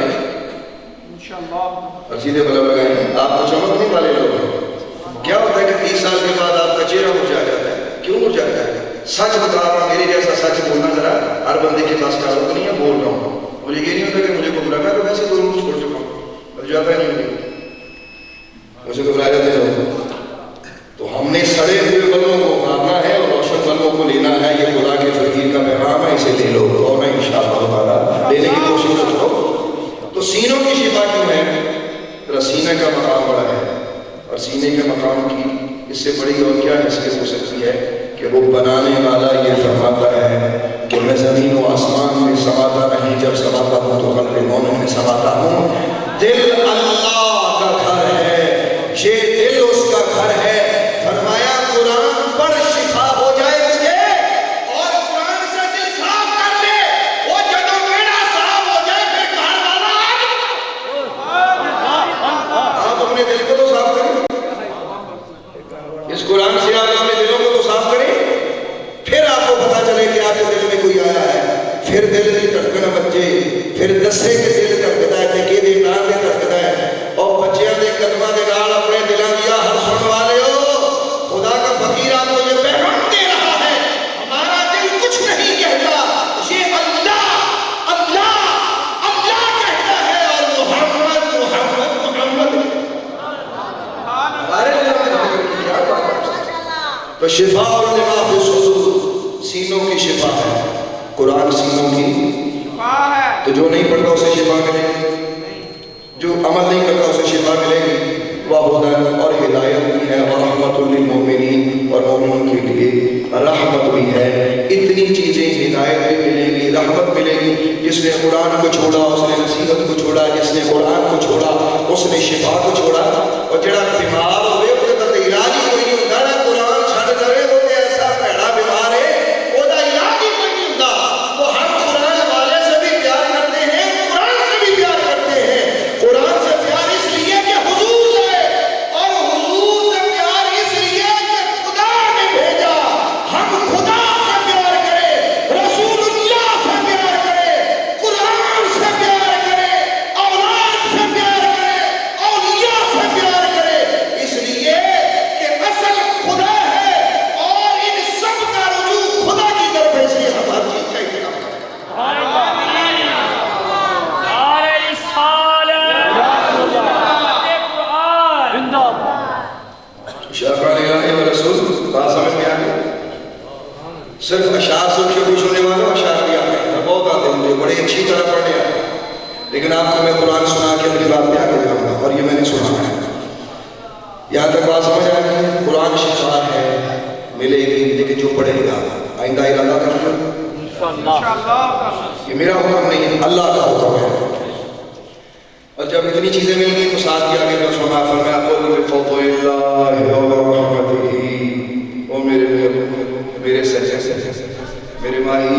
اور سیدھے بلب لگائیں آپ تو چمکنے والے لوگ ہیں کیا ہوتا ہے کہ 30 سال کے بعد آپ کا چہرہ مرجھا جاتا ہے کیوں مرجھاتا ہے سچ بتا رہا ہوں میرے جیسا سچ بولنا ذرا ہر بندے کے پاس کارو نہیں ہے بول رہا ہوں مجھے یہ نہیں ہوتا کہ مجھے گھبرا میں تو ویسے دونوں کو چھوڑ چکا ہوں مرجھاتا ہی نہیں مجھے گھبرا جاتے ہیں تو ہم نے سڑے ہوئے بلبوں کو اتارنا ہے اور روشن بلبوں کو لینا ہے یہ خدا کے فقیر کا پیغام ہے اسے لے لو اور میں انشاءاللہ تعالیٰ لینے کی کوشش کرو تو سینوں کی شفا کیوں ہے ذرا سینے کا مقام بڑا ہے اور سینے کے مقام کی اس سے بڑی اور کیا حیثیت ہو سکتی ہے کہ وہ بنانے والا یہ فرماتا ہے کہ میں زمین و آسمان میں سماتا نہیں جب سماتا ہوں تو قلب مومن میں سماتا ہوں دل اللہ کا گھر ہے یہ دل اس کا گھر ہے فرمایا قرآن پڑھ شفا ہو جائے تجھے اور قرآن سے دل صاف کر لے وہ جدو بیڑا صاف ہو جائے پھر گھر والا آپ اپنے دل کو تو صاف کریں اس قرآن سے آپ اپنے دلوں کو تو صاف کریں پھر آپ کو پتا چلے کہ آپ کے دل میں کوئی آیا ہے پھر دل کی دھڑکن بچے پھر دسے کے دل دھڑکتا ہے ٹکے دے نام دے دھڑکتا ہے اور بچیاں دے قدمہ دے نال اپنے دلوں دیا ہر سن والے ہو خدا کا فقیر آپ کو یہ پیغام دے رہا ہے ہمارا دل کچھ نہیں کہتا یہ اللہ اللہ اللہ کہتا ہے اور محمد محمد محمد ہمارے دل میں ذکر کی کیا بات تو شفا اور لما فی الصدور سینوں کی شفا ہے قرآن سینوں کی شفا ہے تو جو نہیں پڑھتا اسے شفا ملے گی جو عمل نہیں کرتا اسے شفا ملے گی وہ ہدایت اور ہدایت بھی ہے اور رحمت للمؤمنین اور مومنوں کے لیے رحمت بھی ہے اتنی چیزیں ہدایت بھی ملے گی رحمت ملے گی جس نے قرآن کو چھوڑا اس نے نصیحت کو چھوڑا جس نے قرآن کو چھوڑا اس نے شفا کو چھوڑا اور جڑا بیمار ہوئے اس کا علاج ہی کوئی نہیں ہوتا نا قرآن چھڑ کرے وہ ایسا پیڑا بیمار ہے وہ دا علاج ہی کوئی نہیں ہوتا تو ہم قرآن والے سے بھی پیار کرتے ہیں قرآن سے بھی پیار کرتے ہیں قرآن سے پیار اس لیے کہ حضور ہے اور حضور سے پیار اس لیے کہ خدا نے بھیجا ہم خدا سے پیار کریں رسول اللہ سے پیار کریں قرآن سے پیار کریں اولاد سے پیار کریں اولیاء سے پیار کریں اس لیے کہ اصل خدا ہے اور ان سب کا رجوع خدا کی طرف ہے اس لیے ہم ہر چیز کا احترام کریں شافعی الہی و رسول بات سمجھ میں آگے صرف اشعار سن کے خوش ہونے والا اشعار بھی آگے بہت آتے ہیں مجھے بڑی اچھی طرح پڑھنے آتے لیکن آپ کو میں قرآن سنا کے اپنی بات پہ آگے جاؤں گا، اور یہ میں نے سنا ہے۔ یہاں تک بات سمجھ آئے؟ قرآن شفا ہے، ملے گی، لیکن جو پڑھے گا آئندہ ارادہ کرنا یہ میرا حکم نہیں ہے، اللہ کا حکم ہے۔ اور جب اتنی چیزیں مل گئی تو ساتھ ہی آگے فرمایا قل بفضل اللہ ورحمتہ، او میرے سچے میرے ماہی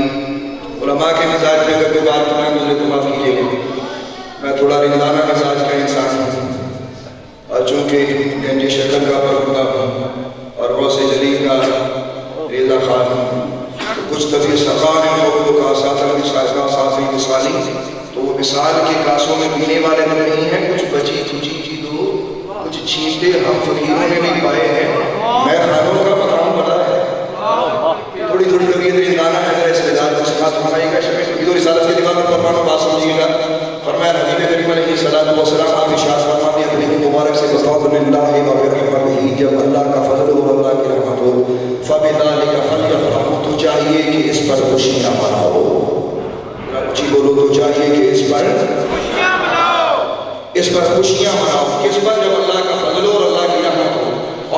علماء کے مزاج میں اگر کوئی بات کرنا مجھے تو معاف کیجیے گا، میں تھوڑا رندانہ مزاج کا انسان ہوں، اور چونکہ گنجی شکل کا پرکھتا ہوں اور غوث جلی کا ریزہ خان ہوں، تو کچھ طبیعت سخان ہے لوگوں کا ساتھی مثالی، تو وہ مثال کے کاسوں میں پینے والے تو نہیں ہیں، کچھ بچی کچی چیزوں کچھ چھینٹے ہم فقیروں نے بھی پائے ہیں، میں خانوں کا مقام بڑا ہے، تھوڑی تھوڑی طبیعت رندانہ ہے، میرے اس مزاج کو سکھا سکھائی کا شکل کی دو رسالت کے دیوار پر فرمانوں بات سمجھیے گا۔ فرمایا حبیب کریم علیہ السلام آپ اشارت فرماتے ہیں اپنے مبارک سے بفضل اللہ وبرحمتہ، جب اللہ کا فضل ہو اللہ کی رحمت ہو فبذلک فلیفرحوا، تو چاہیے کہ اس پر خوشیاں مناؤ، اچھی بولو تو چاہیے کہ اس پر خوشیاں مناؤ۔ کس پر؟ جب اللہ کا فضل ہو اور اللہ کی رحمت ہو،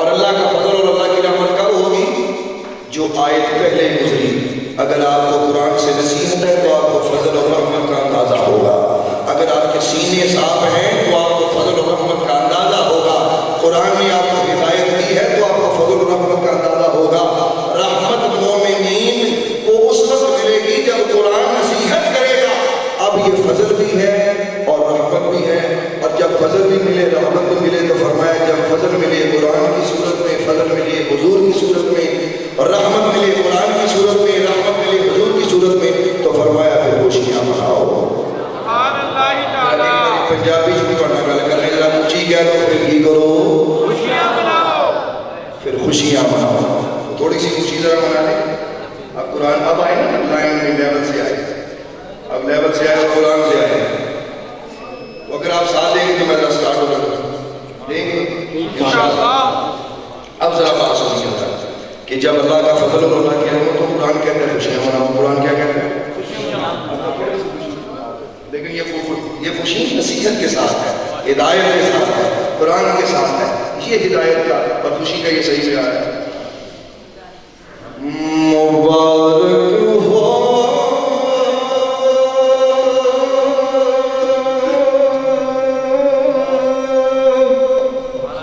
اور اللہ کا فضل اور اللہ کی رحمت کب ہوگی؟ جو آیت پہلے گزری، اگر آپ کو قرآن سے نصیحت ہے تو آپ کو فضل اور رحمت کا اندازہ ہوگا، اگر آپ کے سینے صاف ہیں تو آپ کو فضل اور رحمت کا اندازہ ہوگا، قرآن نے آپ کو ہدایت دی ہے تو آپ کو فضل اور رحمت کا اندازہ ہوگا۔ رحمت مومنین کو اس وقت ملے گی جب قرآن نصیحت کرے گا، اب یہ فضل بھی ہے اور رحمت بھی ہے، اور جب فضل بھی ملے رحمت بھی ملے تو فرمایا جب فضل ملے قرآن کی صورت میں، فضل ملے حضور کی صورت میں، اور رحمت ملے قرآن کی صورت میں، رحمت ملے حضور کی صورت میں، تو فرمایا پھر خوشیاں مناؤ۔ پنجابی جو بھی پڑھنا گل کرنے ذرا اونچی کہہ لو، پھر کی کرو؟ خوشیاں مناؤ، پھر خوشیاں مناؤ۔ تھوڑی سی خوشی ذرا منا لیں۔ اب قرآن اب آئے نا لائن میں لیول سے آئے، اب لیول سے آئے اور قرآن سے آئے، تو اگر آپ ساتھ دیں گے تو میں ذرا سٹارٹ ہو جاتا دیں گے انشاءاللہ۔ اب ذرا بات سنیے کہ جب اللہ کا فضل اور اللہ کی رحمت تو قرآن کہتے ہیں خوشیاں مناؤ، قرآن کیا کہتے ہیں؟ لیکن یہ خوشی نصیحت کے ساتھ ہے، ہدایت کے ساتھ ہے، قرآن کے ساتھ ہے، یہ ہدایت کا اور خوشی کا یہ صحیح سے آیا ہے۔ مبارک ہو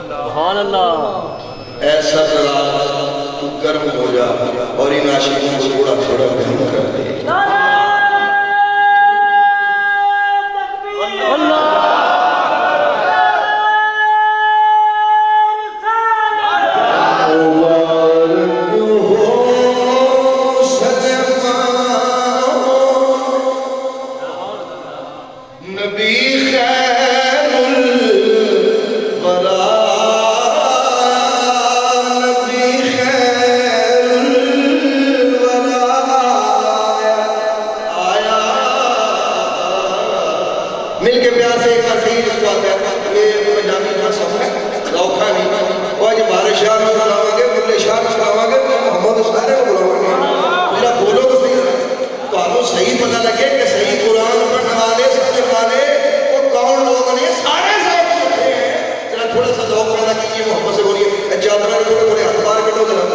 سبحان اللہ، ایسا ذرا تو گرم ہو جا اور ان عاشقوں کو تھوڑا تھوڑا گرم کر دے۔ مل کے پیار سے ایک بار صحیح اس کو آتا ہے، یہ پنجابی کا سب ہے روکھا نہیں، وہ آج بارش شاہ میں بلاؤں گے، ملے شاہ میں بلاؤں گے، محمد اسلام کو بلاؤں گے، میرا بولو تو صحیح، تو آپ کو صحیح پتہ لگے کہ صحیح قرآن پڑھنے والے سمجھنے والے وہ کون لوگ نے، سارے ذوق ہوتے ہیں۔ ذرا تھوڑا سا ذوق پیدا کیجیے، محبت سے بولیے، چادرہ کے تھوڑے ہاتھ بار کٹو ذرا،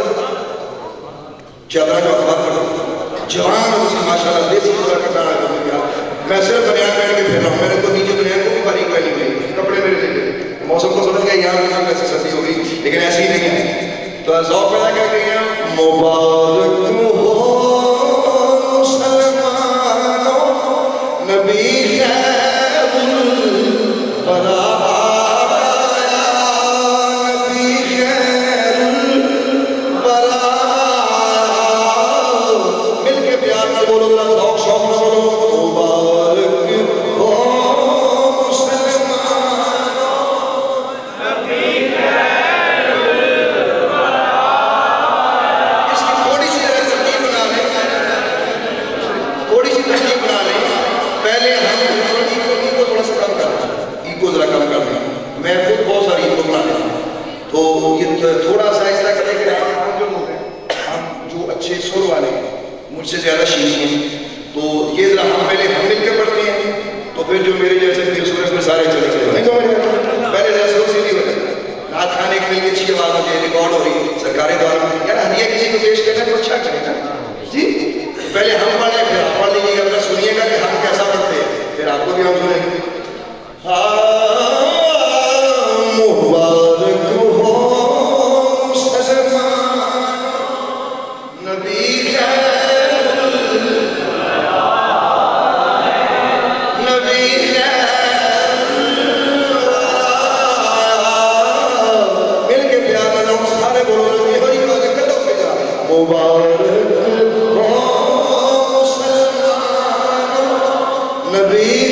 چادرہ کا ہاتھ بار کٹو، جوان ہو سی ماشاءاللہ، دیسی پورا کٹانا ہے، میں صرف بنیان پہن کے پھر رہا ہوں، میرے کو نیچے بنیان کو بھی باریک پہنی ہوئی، کپڑے میرے سے موسم کو سمجھ گیا، یہاں ایسے سردی ہو گئی لیکن ایسی ہی نہیں ہے، تو ذوق پیدا کر کے ہیں۔ مبارک ہو مسلمانوں نبی خیر الورا، نبی خیر الورا، مل کے پیار میں بولو ذرا، ذوق شوق میں بولو، تھوڑا سا اس طرح کریں کہ ہم جو لوگ ہیں، ہم جو اچھے سر والے ہیں، مجھ سے زیادہ شیریں ہیں، تو یہ ذرا ہم مل کے پڑھتے ہیں، تو تو پھر جو میرے جیسے تھے سورج میں سارے چلے گئے نہیں سمجھ پہلے رسول سے نہیں ہوتا رات کھانے کے مل کے اچھی آواز ہوتی ہے ریکارڈ ہو رہی سرکاری دوارا یار ہدیہ کسی کو پیش کرنا تو اچھا کرے نا جی پہلے ہم پڑھ لیں پھر آپ پڑھ لیجیے گا اگر سنیے گا کہ ہم کیسا پڑھتے ہیں پھر آپ کو بھی ہم سنیں گے مبارک ہو نبی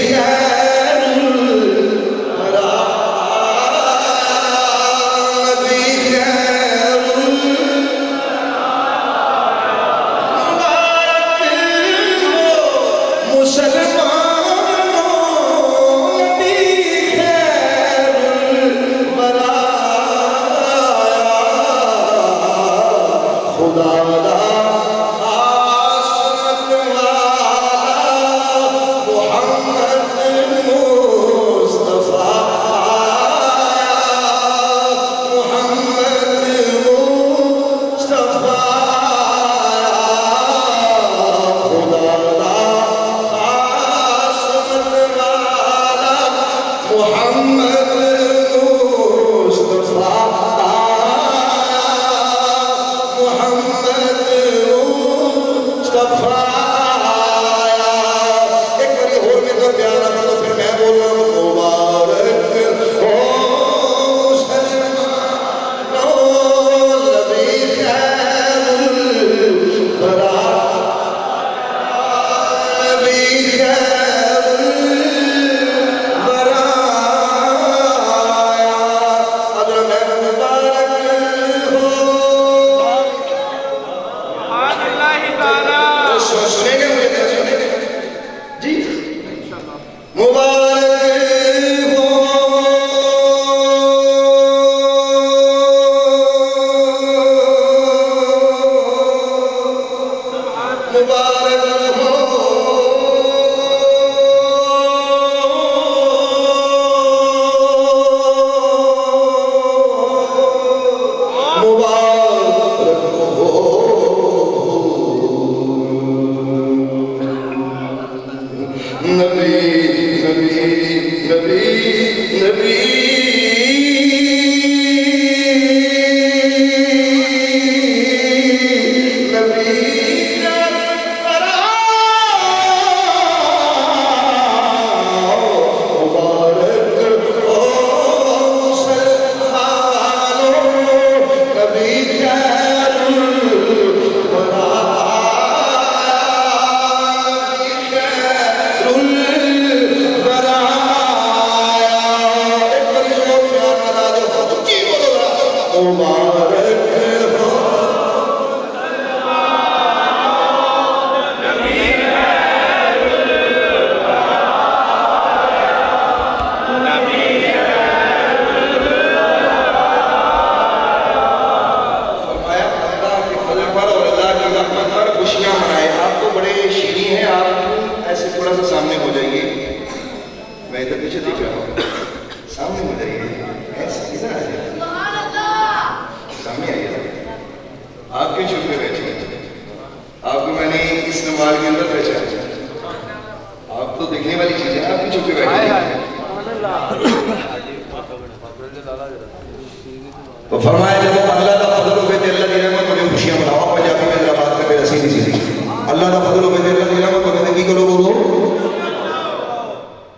تو فرمایا جب اللہ کا فضل ہو بیتے اللہ کی رحمت انہیں خوشیاں مناؤ پنجابی میں ذرا بات کرتے رسی نہیں سی اللہ کا فضل ہو بیتے اللہ کی رحمت انہیں کی کرو بولو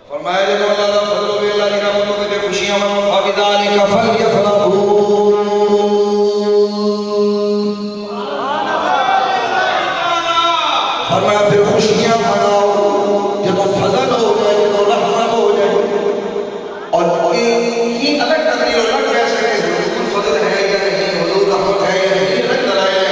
فرمایا جب اللہ کا فضل ہو بیتے اللہ کی رحمت انہیں خوشیاں مناؤ فَبِذَلِكَ فَلْيَفْرَحُوا فرمایا پھر خوشیاں مناؤ جب فضل ہو جائے جب رحمت ہو جائے اور یہ الگ تقریر الگ کیسے فضل ہے یا نہیں حضور رحمت ہے یا نہیں الگ طرح ہے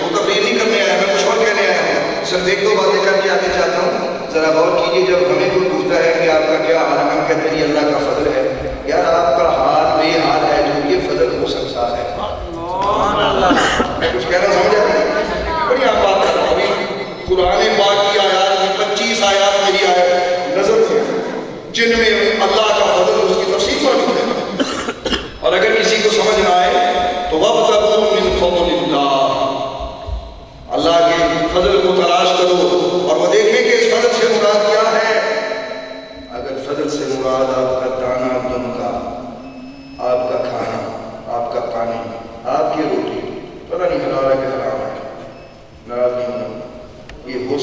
وہ تقریر نہیں کرنے آیا میں کچھ اور کہنے آیا ہوں صرف ایک دو باتیں کر کے آگے چاہتا ہوں ذرا غور کیجیے جب ہمیں کوئی پوچھتا ہے کہ آپ کا کیا حال ہے ہم کہتے ہیں اللہ کا فضل ہے یار آپ کا حال بے حال ہے جو یہ فضل ہو سکتا ہے میں کچھ کہنا سمجھا بڑی آپ بات کر رہا ہوں قرآن پاک کی آیات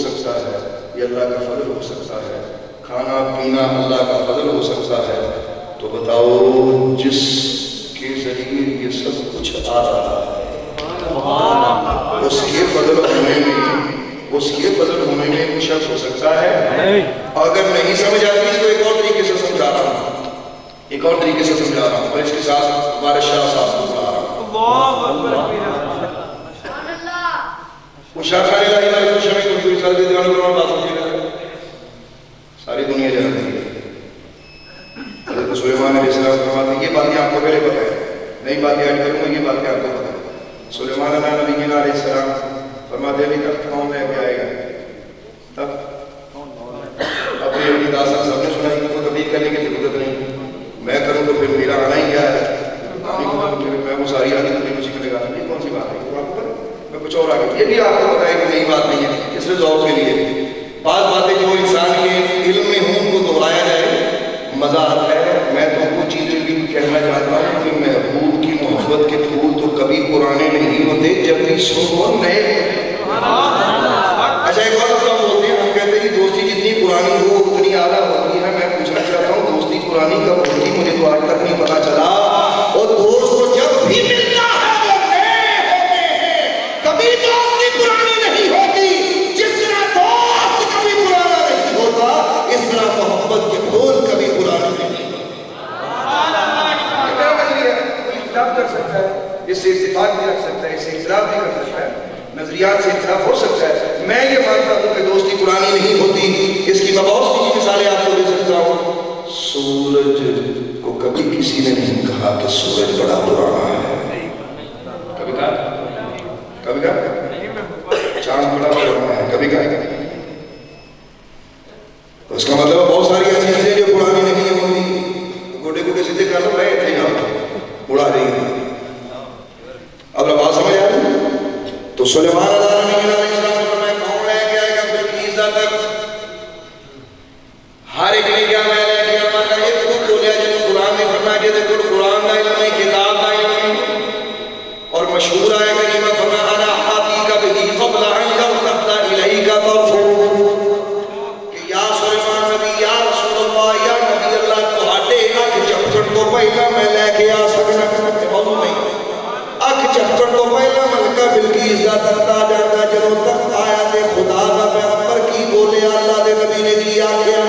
سکتا ہے، یہ اللہ کا فضل ہو سکتا ہے، کھانا پینا اللہ کا فضل ہو سکتا ہے، تو بتاؤ جس کے ذریعے یہ سب کچھ آ رہا ہے اس کے فضل ہونے میں کچھ شک ہو سکتا ہے؟ اگر نہیں سمجھ آتی اس کو ایک اور طریقے سے سمجھا رہا ہوں، اور اس کے ساتھ وارث شاہ صاحب کو بلا رہا ہوں۔ وہ شاہ خان الہی علیہ الشمع کو کوئی سال کے دیوان قرآن بات سمجھے گا، ساری دنیا جانتی ہے۔ حضرت سلیمان علیہ السلام فرماتے ہیں یہ باتیں آپ کو پہلے پتہ ہے، نئی باتیں ایڈ کروں گا، یہ باتیں آپ کو پتہ ہے۔ سلیمان علیہ السلام فرماتے ہیں ابھی تک کون لے کے آئے گا؟ تب اپنی داستان سب نے سنائی کہ وہ تبدیل کرنے کی ضرورت نہیں، میں کروں تو پھر میرا آنا ہی کیا ہے، میں وہ ساری آگے تبدیل اسی کرے گا، یہ کون سی بات ہے؟ میں کچھ اور آگے، یہ بھی آپ کو بتایا کہ نئی بات نہیں ہے، اس میں ذوق کے لیے بعض باتیں جو انسان کے علم میں ہوں ان کو دہرایا جائے مزہ آتا ہے۔ میں تو کچھ چیزیں بھی کہنا چاہتا ہوں کہ محبوب کی محبت کے پھول تو کبھی پرانے نہیں ہوتے، جب بھی سو نئے ہوتے۔ اچھا ایک اور ہم بولتے ہیں، ہم کہتے ہیں کہ دوستی جتنی پرانی ہو اتنی اعلیٰ ہوتی ہے۔ میں پوچھنا چاہتا ہوں دوستی پرانی کب ہوتی؟ مجھے تو آج تک نہیں پتا چلا۔ اور دوست کو جب بھی ملتا ہے وہ نئے ہوتے ہیں، کبھی دوستی پرانی نہیں ہوتی۔ جس طرح دوست کبھی پرانا نہیں ہوتا اس طرح محبت کے پھول کبھی پرانے نہیں ہوتے۔ کوئی اختلاف کر سکتا ہے، اس سے اتفاق بھی رکھ سکتا ہے، اس سے اختلاف بھی کر سکتا ہے، نظریات سے اختلاف ہو سکتا ہے۔ میں یہ مانتا ہوں کہ دوستی پرانی نہیں ہوتی۔ اس کی میں بہت سی مثالیں آپ کو دے سکتا ہوں۔ سورج کو کبھی کسی نے نہیں کہا کہ سورج بڑا پرانا ہے، کبھی کہا چاند بڑا پرانا ہے، کبھی کہا؟ اس کا مطلب بہت ساری ایسی چیزیں جو پرانی نہیں ہوتی، گوٹے گوٹے سیدھے کر لو رہے تھے اڑا رہی ہیں۔ اب آواز سمجھ آ رہی؟ تو سلیمان علیہ السلام نے فرمایا کون لے کے آئے گا بلقیس تک؟ ہر ایک نے کیا میں لے کے آؤں گا؟ یہ تو بولیا جنہوں قرآن نے فرمایا کہ دیکھو قرآن کا علم ہے، کتاب کا علم ہے، اور مشہور ہے کریمہ فرمایا انا آتیک بہ قبل ان یرتد الیک طرفہ، کہ یا سلیمان نبی، یا رسول اللہ، یا نبی اللہ، تہاڈے اکھ جھپکن تو پہلا میں لے کے آ سکنا موضوع نہیں۔ اکھ جھپکن تو پہلا ملکہ بلقیس دا تخت آ جاتا، جدوں تخت آیا تے خدا دا پیغمبر کی بولیا، اللہ دے نبی نے کی آکھیا،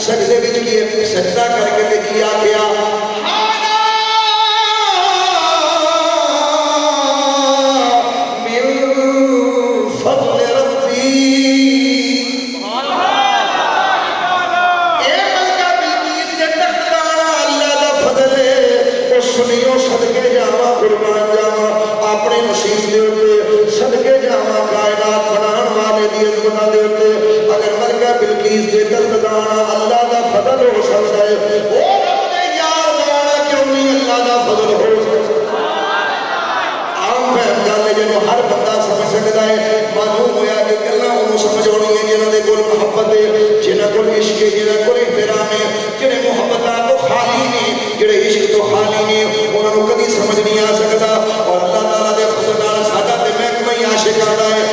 سجدے وچ کی سجدہ کر کے تے کی آکھیا، سنیو صدقے جاواں قربان جاواں اپنے نصیب دے اوتے، صدقے جاواں کائنات بنان والے دی عظمت دے اوتے، اگر ملکہ بلقیس دے تخت دانا اللہ دا فضل ہو سکتا ہے، او رب دے یار دانا کیوں نہیں اللہ دا فضل ہو سکتا؟ عام فہم گل ہے جنوں ہر بندہ سمجھ سکتا ہے، معلوم ہویا کہ گلاں انہوں سمجھ ہونی ہے جنہاں دے کول محبت ہے، جنہاں کول عشق ہے، جنہاں کول احترام ہے، جنہیں محبتاں تو خالی نے، جڑے عشق تو خالی نے، انہوں نے کبھی سمجھ نہیں آ سکتا۔ اور اللہ تعالیٰ دے فضل نال ساڈا تے محکمہ ہی عاشق آتا ہے،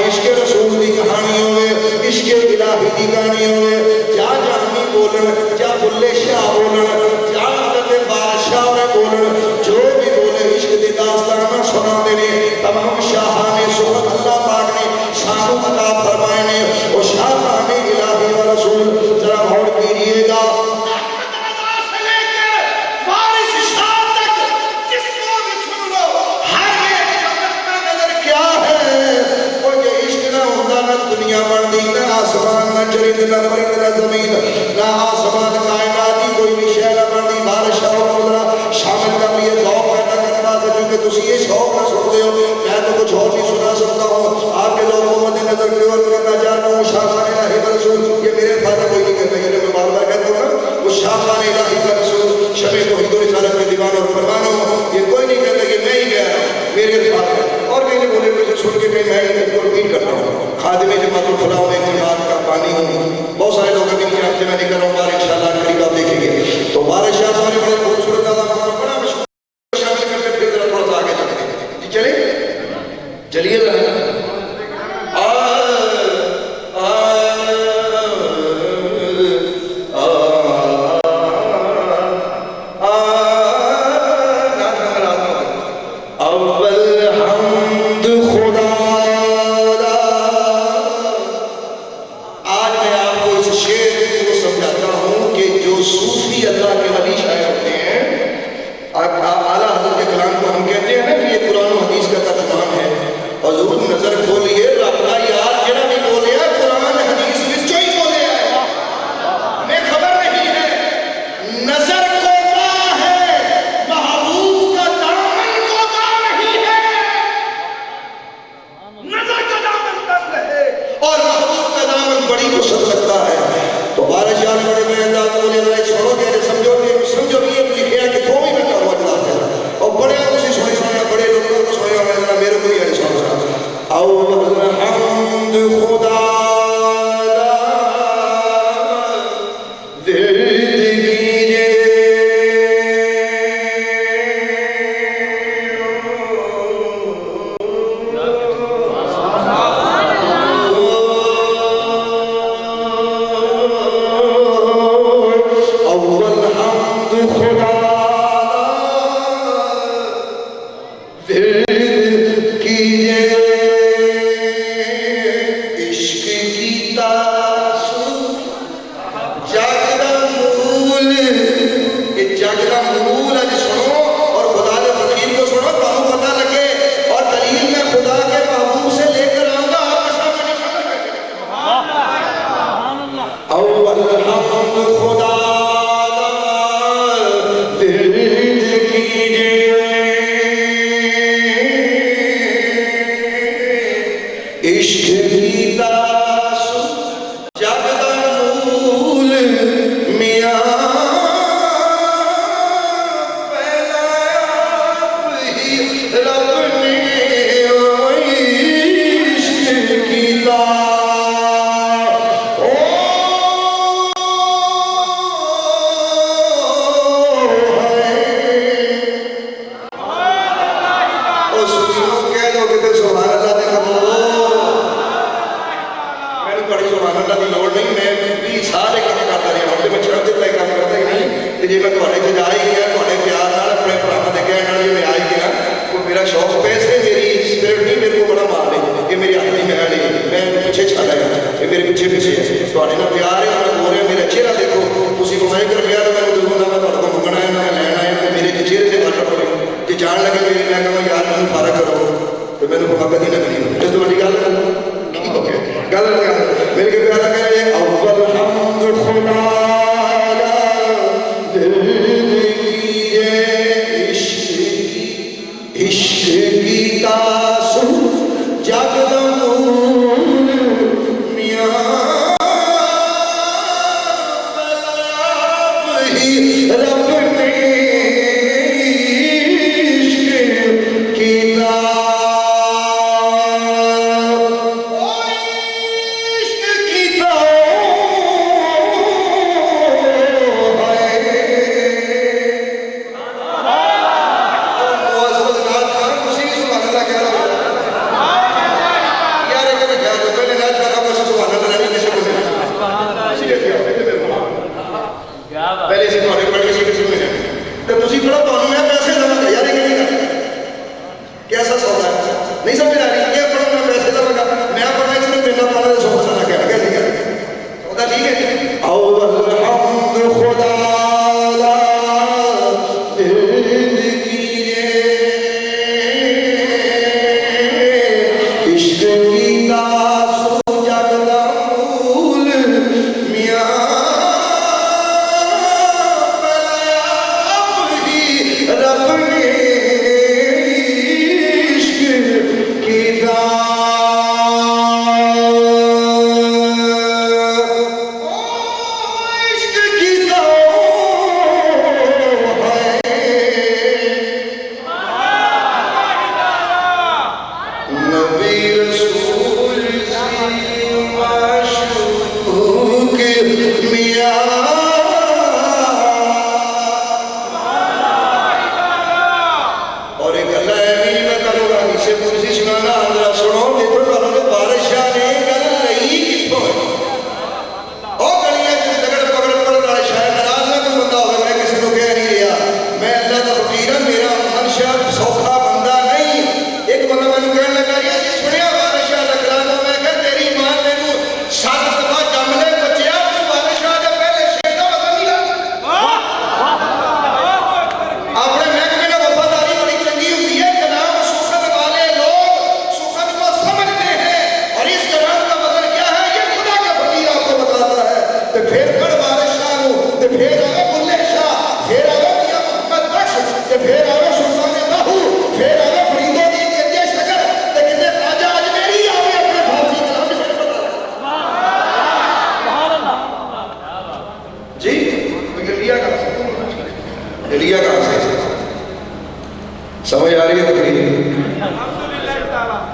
عشق رسول دی کہانی ہوئے، عشق الہی دی کہانی ہوئے، جا جہانی بولن، جا بلے شاہ بولن، جا حضرت بادشاہ ہوئے بولن، جو بھی بولے عشق دی داستان سنا دینے، تمام شاہانے سبحان اللہ پاک نے سانو عطا فرمائے نے، اور شاہانے الہی و رسول ذرا غور کیجئے گا، دنیا بن دی، نہ آسمان، نہ چرند، نہ پرند، نہ زمین، نہ آسمان کائنات کی کوئی بھی شے نہ بن دی۔ بارشاہ کو ذرا شامل کر لیے، ذوق پیدا کرنا سے، کیونکہ تسی یہ شوق نہ سنتے ہو، میں تو کچھ اور بھی سنا سکتا ہوں۔ آپ کے ذوق کو مد نظر کے اور کرنا چاہتا ہوں، شاہان الہی و رسول، یہ میرے فائدہ کوئی نہیں کہتا، یہ میں بار بار کہتا ہوں نا، وہ شاہان الہی و رسول، شمع توحید و رسالت کے دیوان اور فرمان ہو، یہ کوئی نہیں کہتا کہ میں ہی کہہ رہا ہوں، میرے فائدہ۔ اور کہیں بولے مجھے سن کے میں اس کو ریپیٹ کرتا ہوں، خادم جماعت الفلاح میں اعتماد کا پانی ہوں، بہت سارے لوگ ابھی مجھے ہفتے میں نہیں کر رہا ہوں، بار انشاءاللہ قریب آپ دیکھیں گے۔ تو بارش شاہ صاحب نے بڑے خوبصورت انداز بڑا مشہور شامل کرتے، پھر ذرا تھوڑا سا آگے چلتے ہیں، جی چلے چلیے ذرا۔ اور بندی کو سد سکتا ہے. تو بادشاہ نے بڑے میں انداز بولے بھائی چھوڑو کہ سمجھو بھی یہ لکھے کہ تو بھی میں کروں اجلا سے اور بڑے کسی سوئے سوئے بڑے لوگوں کو سوئے ہوئے میرے کو یہ سمجھا اول حمد خدا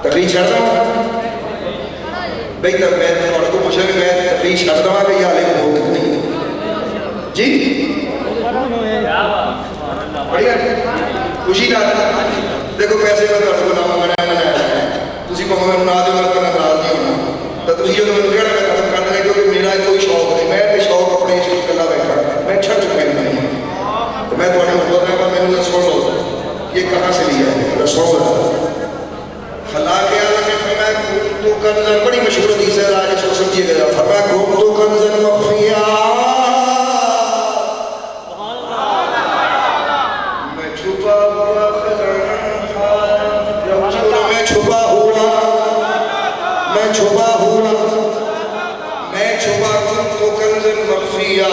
تقریر چھڑ دوں بھئی تب میں تھوڑا کو پوچھا کہ میں تقریر چھڑ دوں کہ یہ حالے کو نہیں جی بڑھیا خوشی نہ دیکھو پیسے میں تھوڑا کو نام منایا تسی کو میں نہ دے میں کرنا ناراض نہیں ہونا تو تسی جو میں کہنا میں ختم کر دیں کیونکہ میرا کوئی شوق نہیں میں تے شوق اپنے اس کو کرنا بیٹھا میں چھڑ چکا نہیں تو میں تھوڑے کو بول رہا ہوں میں نے سن لو یہ کہاں سے لیا ہے رسول خلا کے عالم میں فرمایا تو کنزن بڑی مشہور حدیث ہے آج اس کو سمجھیے گا فرمایا تو کنزن مخفیہ میں چھپا ہوا خزانہ تھا میں چھپا ہوا تو کنزن مخفیہ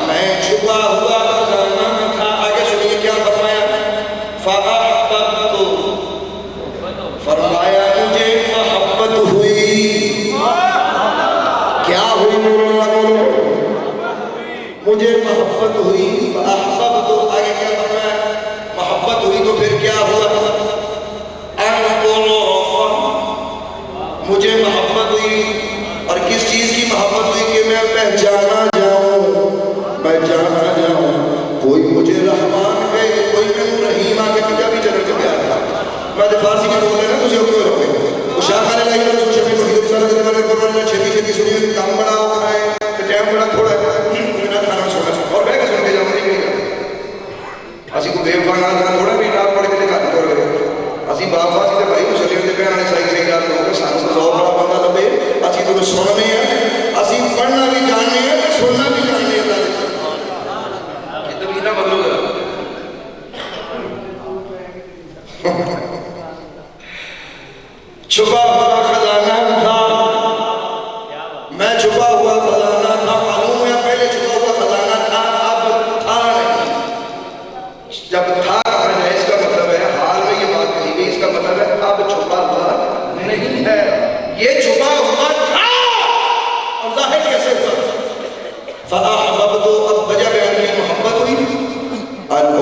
میں چھپا ہوا خزانہ تھا آگے سنیے کیا فرمایا فرمایا مجھے محبت ہوئی کیا ہوئی مجھے محبت ہوئی فاحببت آگے کیا فرمایا محبت ہوئی تو پھر کیا ہوا مجھے محبت ہوئی اور کس چیز کی محبت ہوئی کہ میں پہچانا جاؤں کوئی مجھے رحمان کہے کوئی میں رحیم آگے مجھے بھی چلے چلے آتا میں فارسی کی بول رہے نا تجھے کیوں رہے وہ شاہ خانے لائے گا تو شبی توحید رسالہ دے والے قرآن میں چھتی سنی کام بڑا ہو رہا ہے کہ ٹائم بڑا تھوڑا ہے میرا کھانا سونا اور میں کہ سن کے جاؤں نہیں گا اسی کو دیو خان آتا تھوڑا بھی رات پڑھ کے دکھاتے تو رہے اسی باپ فاسی تے بھائی مسلم دے پہنے صحیح رات لوگ سانس کو زور بڑا بندہ لبے اسی تو سننے ہیں اسی پڑھنا بھی جاننے ہیں سننا بھی جاننے ہیں یہ تو کتنا مطلب ہے چھپا ہوا خزانہ تھا میں چھپا ہوا خزانہ تھا معلوم ہے پہلے چھپا ہوا خزانہ تھا اب تھا نہیں جب تھا اس کا مطلب ہے حال میں یہ بات کہی گئی اس کا مطلب ہے اب چھپا ہوا نہیں ہے یہ چھپا ہوا تھا اور ظاہر کیسے ہوا فاحببت اب وجہ بیان کی محبت ہوئی ان اعرف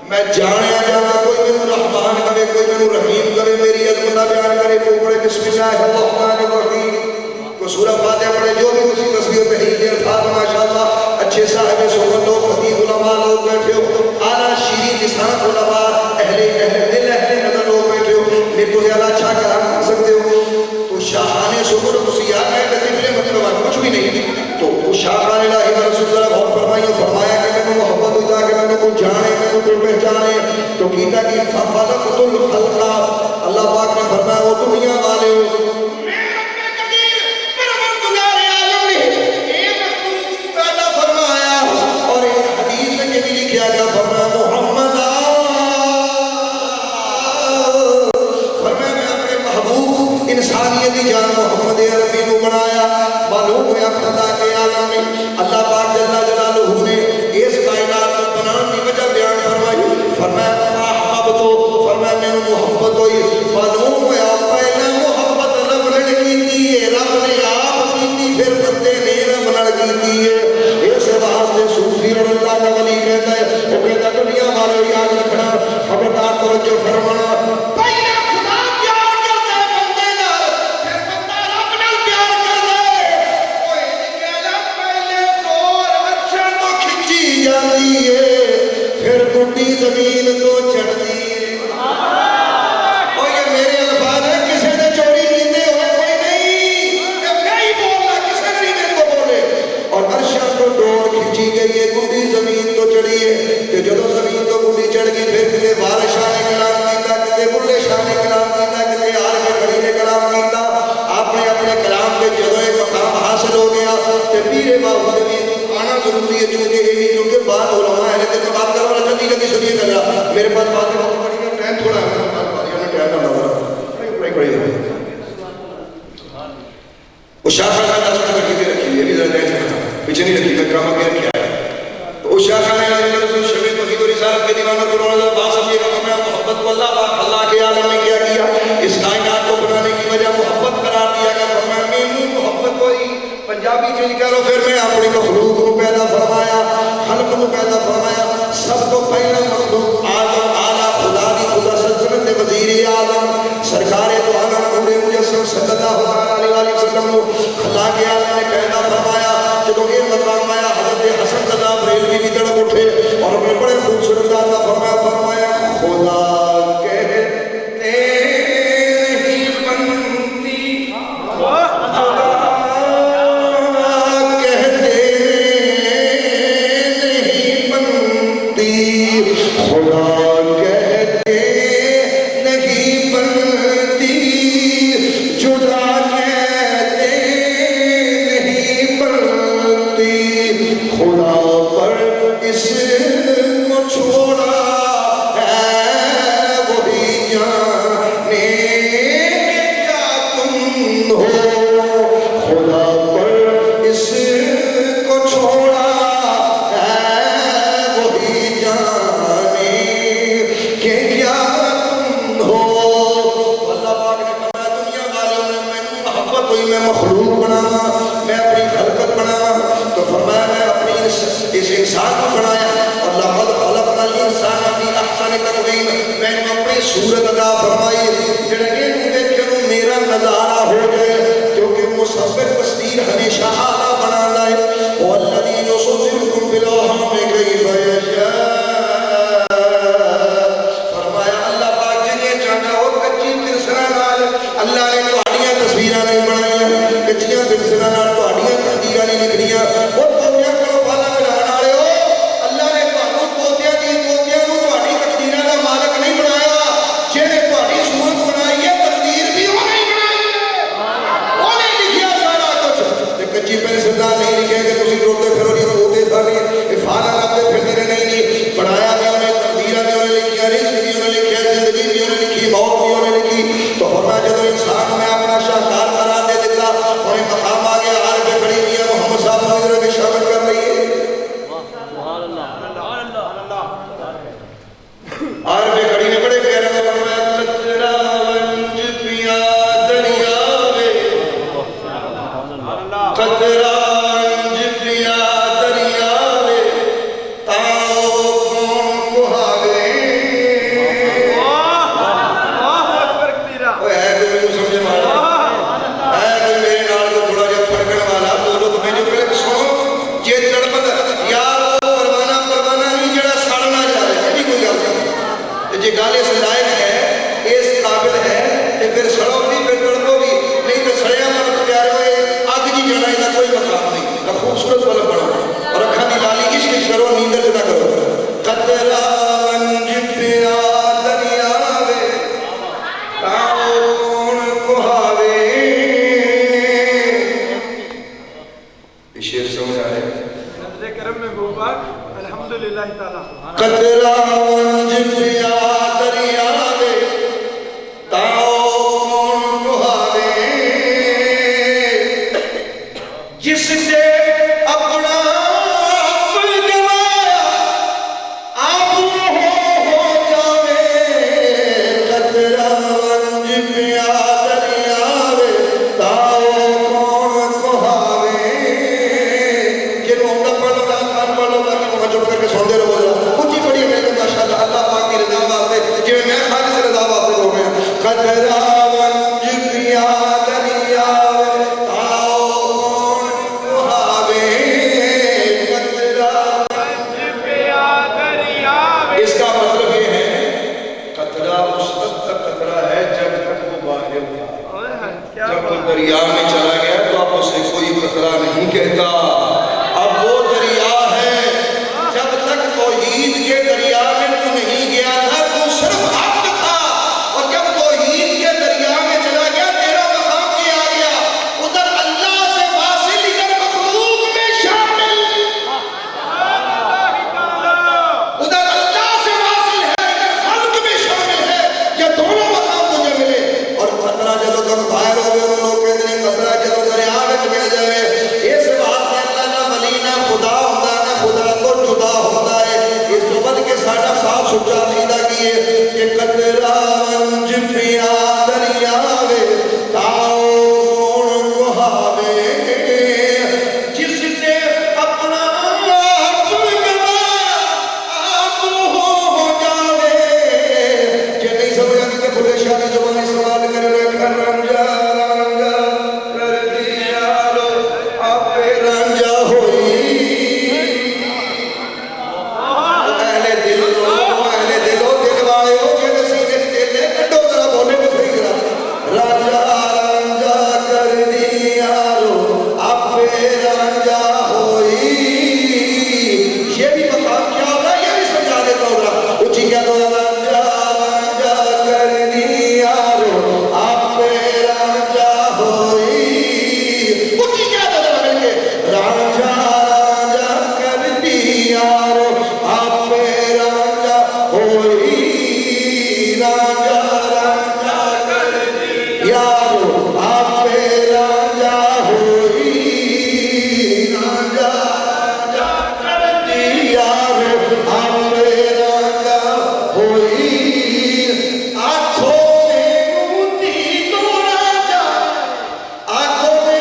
میں جانے جانا کوئی میں رحمان کرے کوئی میں رحیم کرے میری عظمتہ بیان کرے کوئی پڑھے بسم اللہ الرحمن الرحیم کوئی سورہ فاتحہ پڑھے جو بھی اسی تصویر پہ ہی کے الفاظ ماشاءاللہ اچھے صاحب سنت لوگ حدیث علماء لوگ بیٹھے ہو اعلیٰ شیریں لسان علماء اہل دل اہل نظر لوگ بیٹھے ہو میرے کو زیادہ اچھا کلام کر سکتے ہو تو شاہانے شکر خصوصیات میں لطیفے مطلب کچھ بھی نہیں تو شاہان الہی و رسول اللہ غور فرمایا کہ میں نے محبت ہوتا کہ میں نے کو جانے میں نے کو پہچانے تو کیتا کہ فَخَلَقْتُ الْخَلْقَ اللہ پاک نے فرمایا وہ دنیا والے ہو میں رب قدیر پروردگار عالم نے ایک مخلوق پیدا فرمایا اور ایک حدیث میں یہ بھی لکھا گیا فرمایا محمد فرمایا میں اپنے محبوب انسانیت جان محمد عربی کو بنایا معلوم ہوا خدا کے عالم میں اللہ پاک جل جلالہ نے اس کائنات کو بنانے کی وجہ بیان فرمائی فرمایا محبت فرمایا میں نے محبت ہوئی معلوم ہوا پہلے محبت رب نے کی تھی رب نے آپ کی تھی پھر بندے نے رب نے کی تھی اس واسطے صوفی اور اللہ کا ولی کہتا ہے وہ کہتا دنیا والے یاد رکھنا خبردار توجہ فرمانا پہلے خدا پیار کرتا ہے بندے نال پھر بندہ رب نال پیار کرتا ہے کوئی نہیں کہنا پہلے دور اچھا تو کھچی جاتی ہے پھر ٹوٹی زمین تو چڑھتی ہے اور یہ میرے الفاظ ہے کسی نے چوری کیتے ہوئے کوئی نہیں میں ہی بولنا کسی نے میرے کو بولے اور عرشہ تو ڈور کھچی گئی ہے گھٹی زمین تو چڑھی ہے کہ جدو زمین تو گھٹی چڑھ گئی پھر کتے بارشاہ نے کلام کیتا کتے بلے شاہ نے کلام کیتا کتے عالم کھڑی نے کلام کیتا آپ نے اپنے کلام کے جدو ایک مقام حاصل ہو گیا کہ پیرے باہو بھی آنا ضروری ہے چونکہ بعد علماء ہے لیکن بات کرو والا جلدی جلدی سنیے گا میرے پاس باتیں بہت پڑی ہیں ٹائم تھوڑا ہے وہ شاہ خانہ 10 منٹ کی رکھی ہے بھی ذرا دیر سے پیچھے نہیں رکھی میں کام کیا کیا ہے تو اس شاہ خانہ شبیر توحید و رسالت کے دیوانہ قرآن بات سمجھے گا میں محبت کو اللہ کے عالم نے کیا کیا اس کائنات کو بنانے کی وجہ محبت قرار دیا گیا فرمایا میں محبت ہوئی پنجابی چیز کہہ لو پھر میں اپنی مخلوق کو پیدا فرمایا خلق کو پیدا فرمایا سب کو پہلا مخلوق آدم اعلیٰ میں مخلوق بناوا، میں اپنی خلقت بناوا، تو فرمایا میں اپنی اس انسان کو بنایا اور لقد خلقنا الانسان فی احسن تقویم، میں نے اپنی صورت عطا فرمائی جڑے دیکھے میرا نظارہ ہو گئے، کیونکہ مصور تصویر ہمیشہ اعلیٰ بنانا ہے، والذی یصورکم فی الارحام کیف یشاء، فرمایا اللہ پاک جنہیں چاہتا ہو کچی ترسرہ نال اللہ نے تہاڈیاں تصویراں نہیں بنائیاں، کچیاں ترسرہ نال تہاڈیاں تقدیراں نہیں لکھنیاں، وہ توتیاں کلو پھالا کھڑان والے ہو، اللہ نے تہانوں توتیاں دی توتیاں نوں تہاڈی تقدیراں دا مالک نہیں بنایا، جہنے تہاڈی صورت بنائی ہے تقدیر بھی وہ نہیں بنائی ہے، وہ نے لکھیا سارا کچھ، تے کچی پینسل نال نہیں لکھے کہ تسی ٹرتے پھرو جی توتے سارے فالا لگتے پھرتے نہیں، بنایا بھی انہیں تقدیراں بھی انہیں لکھیا، رزق بھی انہیں لکھیا، زندگی بھی انہیں لکھی، موت بھی انہیں لکھی، تو فرمایا جب انسان میں اپنا شاہکار قرار دے دیتا انہیں مقام آگے آر پہ کھڑی ہوئی ہے محمد صاحب حضرت میں شامل کر رہی ہے آر پہ کھڑی نے بڑے پیارے میں فرمایا کچرا ونج پیا دریاوے کچرا ونج پیا دریاوے تاؤ کون کہاوے اوہ ہے کوئی میں سمجھے مالا ہے کوئی میرے نال کو تھوڑا جب پڑھنے والا بولو تو میں جو پہلے سنو یہ تڑپت یار وہ پروانہ نہیں جڑا سڑنا جا رہے ہیں کوئی گل نہیں جی گالے سے لائق ہے اس قابل ہے کہ پھر سڑو بھی پھر تڑپو بھی نہیں تو سڑیا پر پیارے ہوئے آگ جی جانا ہے کوئی مقام نہیں نہ خوبصورت والا بڑھو اور رکھا دی لالی عشق کرو نیندر جدا کرو قطرہ ونج پیا دریاوے تاؤ کون کہاوے یہ شعر سمجھ آ رہے ہیں کرم میں مبارک الحمدللہ تعالی قطرہ ونج پیا دریاوے تاؤ کون کہاوے جس سے اپنا آپ گوایا آپ ہو جاوے قطرہ ونج پیا دریاوے تاؤ کون کہاوے جنہوں ہوتا پڑھ لو آسان پڑھ لو تاکہ وہاں چپ کر کے سوندے رہو ذرا کچھ ہی پڑھی ہے کہ ماشاءاللہ اللہ پاک کی رضا واسطے جو میں خالی سے رضا واسطے ہو گیا قطرہ ونج پیا دریاوے تاؤ کون کہاوے قطرہ ونج پیا دریاوے اس کا مطلب یہ ہے قطرہ اس وقت تک قطرہ ہے جب تک وہ باہر تھا جب وہ دریا میں چلا گیا تو اب اسے کوئی قطرہ نہیں کہتا اب وہ دریا ہے جب تک توحید کے دریا میں تو نہیں گیا تھا تو صرف حق تھا اور جب توحید کے دریا میں چلا گیا تیرا مقام بھی آ گیا ادھر اللہ سے واصل ادھر مخلوق میں شامل ادھر اللہ سے واصل ہے ادھر خلق میں شامل ہے یہ دونوں مقام تجھے ملے اور قطرہ جدو تک باہر ہو گئے لوگ کہتے ہیں قطرہ جدو دریا میں مل جائے اس بات سے اللہ نہ ولی نہ خدا ہوتا نہ خدا کو جدا ہوتا ہے اس صفت کے ساتھ صاف سچا عقیدہ کیے کہ قطرہ ونج پیا دریاوے تاؤ کون کہاوے جس سے اپنا آپ گوایا آپ ہو جاوے کہ نہیں سمجھا کہ بھلے شاہ زبانی سوال کر رہے رنجا کر دیا لو آپ رنجا ہوئی اہل دل ہو دل والے ہو کہ نصیب دل ہے کٹو ذرا بولے تو صحیح ذرا رنجا کر دیا لو آپ رنجا ہوئی یہ بھی مقام کیا ہوگا یہ بھی سمجھا دیتا ہوں ذرا اچھی کیا تو رنجا کر دیا لو آپ رنجا ہوئی اچھی کیا تو ذرا مل کے رنجا کر دیا لو آپ رنجا ہوئی رنجا کر دیا لو آپ رنجا ہوئی رنجا کر دیا لو آپ رنجا ہوئی آنکھوں میں موتی تو راجا آنکھوں میں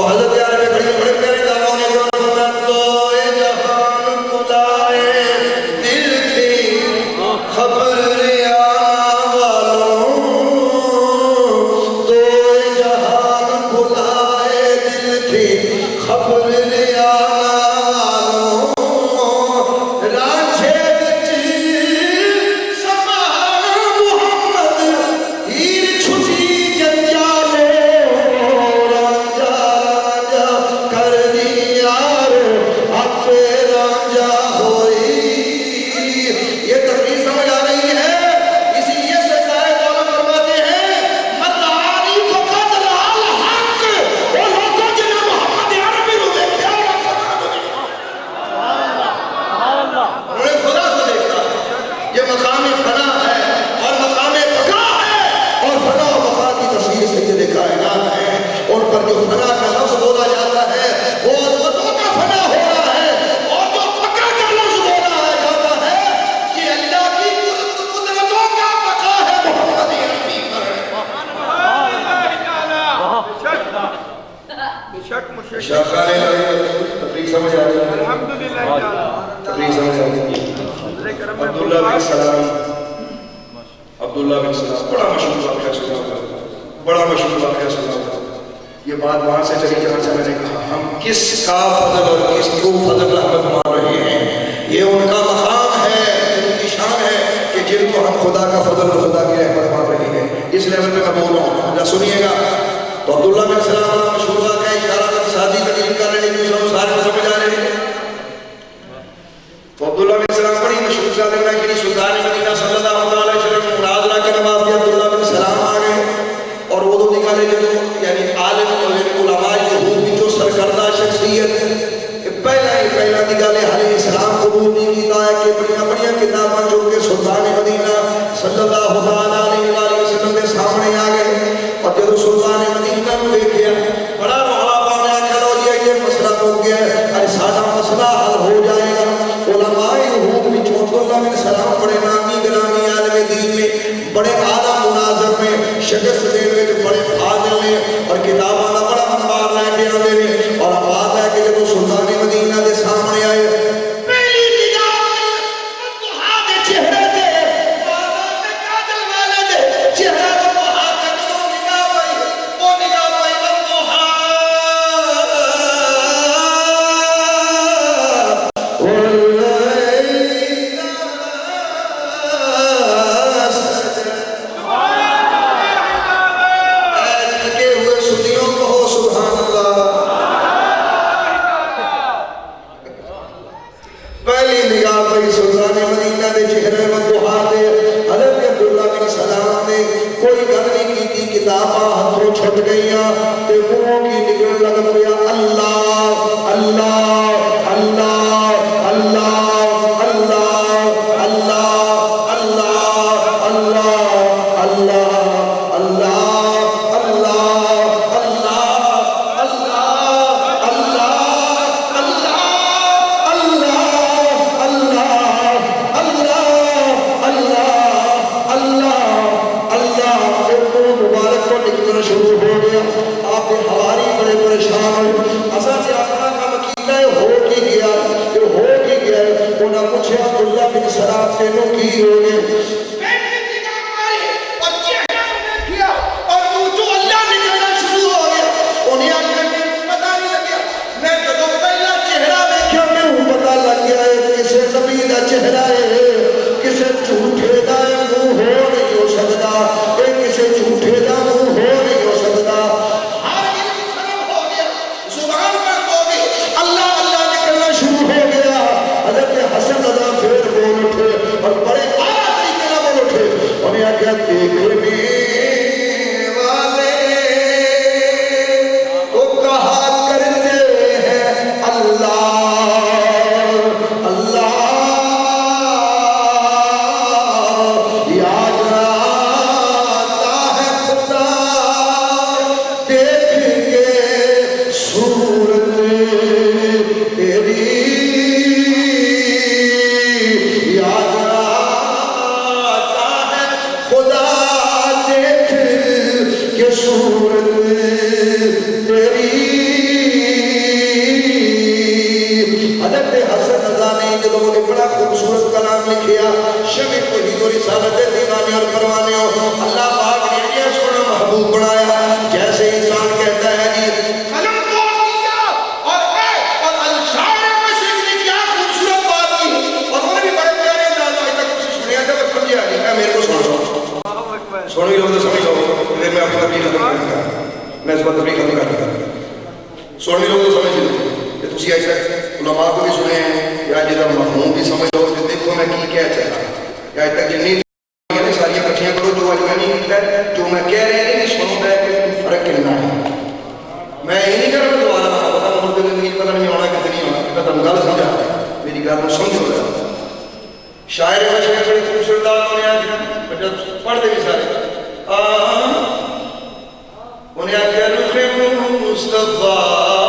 حضرت علی بڑے بڑے پیارے دعووں نے جو فرمایا تو اے جہان بلائے دل تھی خبر ریاض والوں تو اے جہان بلائے دل تھی خبر ریاض والوں رانجھے عبداللہ بن سلام بڑا مشہور واقعہ سنا، بڑا مشہور واقعہ سنا۔ یہ بات وہاں سے چلی جہاں سے میں نے کہا ہم کس کا فضل اور کس کو فضل رحمت مان رہے ہیں، یہ ان کا مقام ہے، ان کی شان ہے کہ جن کو ہم خدا کا فضل اور خدا کی رحمت مان رہے ہیں، اس لیول پہ میں بول رہا ہوں۔ جا سنیے گا تو عبداللہ بن سلام بڑا مشہور واقعہ اشارہ کر ساتھی تقریم کر رہے ہیں، جو سارے سمجھ آ رہے ہیں۔ تو عبداللہ بن سلام بڑی مشہور ظالم ہے کہ سلطان مدینہ صلی اللہ علیہ وسلم مناظرہ کے نماز میں عبداللہ بن سلام آ گئے اور وہ تو نکالے جو یعنی عالم اور علماء یہود کی جو سرکردہ شخصیت پہلا نکالے علیہ السلام قبول نہیں کیتا ہے کہ بڑیاں کتاباں جو کہ سلطان مدینہ صلی اللہ علیہ وسلم کے سامنے آ گئے اور جب سلطان مدینہ کو دیکھیا بڑا رولا پانا چلو یہ مسئلہ ہو گیا ہے، سارا مسئلہ حل ہو جائے گا۔ علماء یہود میں عبداللہ بن سلام بڑے نامی گرامی عالم دین میں بڑے اعلیٰ مناظر میں شکست دینے میں بڑے فاضل میں اور کتابوں کا بڑا انبار لے کے آنے میں اور بات ہے کہ جب سلطان مدینہ کے سامنے آئے پہلی نگاہ دے چہرے دے کاجل والے دے چہرے کو ہاتھ کے جو نگاہ پئی وہ نگاہ پئی صورت تیری نام لکھیا شمع توحید و رسالت دیوانے اور پروانے ہو اللہ پاک نے یہ سونا محبوب بنایا جیسے انسان کہتا ہے جی قلم توڑ دیا اور الشاعر میں سے نے کیا خوبصورت بات کی اور انہوں نے بھی بڑے پیارے انداز میں تک کچھ سنیا تھا بس سمجھا نہیں میں میرے کو سنو لوگ تو سمجھ لو پھر میں اپنا تبلیغ ختم کروں گا میں اس بات تبلیغ ختم کروں گا سننے لوگ تو سمجھ لو کہ تسی آج تک علماء کو بھی سنے ہیں یا جدہ مفہوم بھی سمجھ لو کہ دیکھو میں کی کیا چاہتا یا آج تک جنہیں یعنی ساری کٹھیاں کرو جو آج میں نہیں کیتا ہے جو میں کہہ رہے ہیں اس فرق ہے کہ فرق کتنا ہے میں یہ نہیں کر رہا دوبارہ میں پتا مجھے زندگی پتہ نہیں ہونا کتنی ہونا پتہ گل سمجھا میری گل کو سمجھو گا شاعر مشہور بڑے خوبصورت ہونے آج جب پڑھ دے بھی سارے انہیں آج رخ مصطفیٰ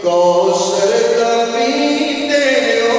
کوثر دا پیندے ہو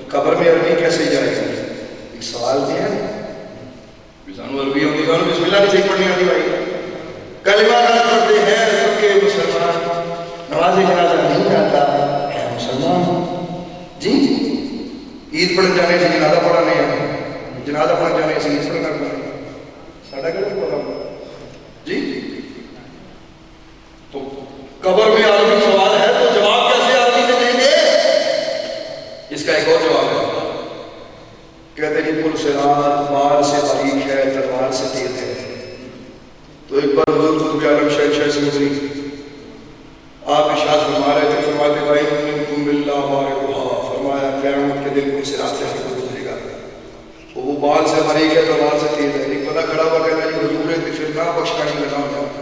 قبر میں عربی کیسے جائے گی؟ ایک سوال دیا ہے بزانو عربی ہوتی ہے بسم اللہ نہیں پڑھنی آتی بھائی کلمہ غلط پڑھتے ہیں کیونکہ مسلمان نماز جنازہ نہیں آتا ہے مسلمان جی عید پڑھن جانے سے جنازہ پڑھانے ہیں، جنازہ پڑھن جانے سے عید پڑھن کرنا ساڈا کہڑا پروگرام جی؟ تو قبر میں عالمی سوال ہے تو جواب کیسے آدمی سے دیں گے؟ اس کا ایک اور جواب ہے، کہتے ہیں پل صراط مار سے باریک ہے تلوار سے تیز ہے۔ تو ایک بار حضور قطب عالم شیخ شاہ سمجھی آپ ارشاد فرما رہے تھے، فرماتے بھائی منکم باللہ واردھا، فرمایا قیامت کے دن کوئی صراط سے گزرے گا، وہ بال سے باریک ہے تلوار سے تیز ہے۔ ایک بندہ کھڑا ہوا کہتا ہے حضور ہے کہ پھر نہ بخشانی لگا ہوتا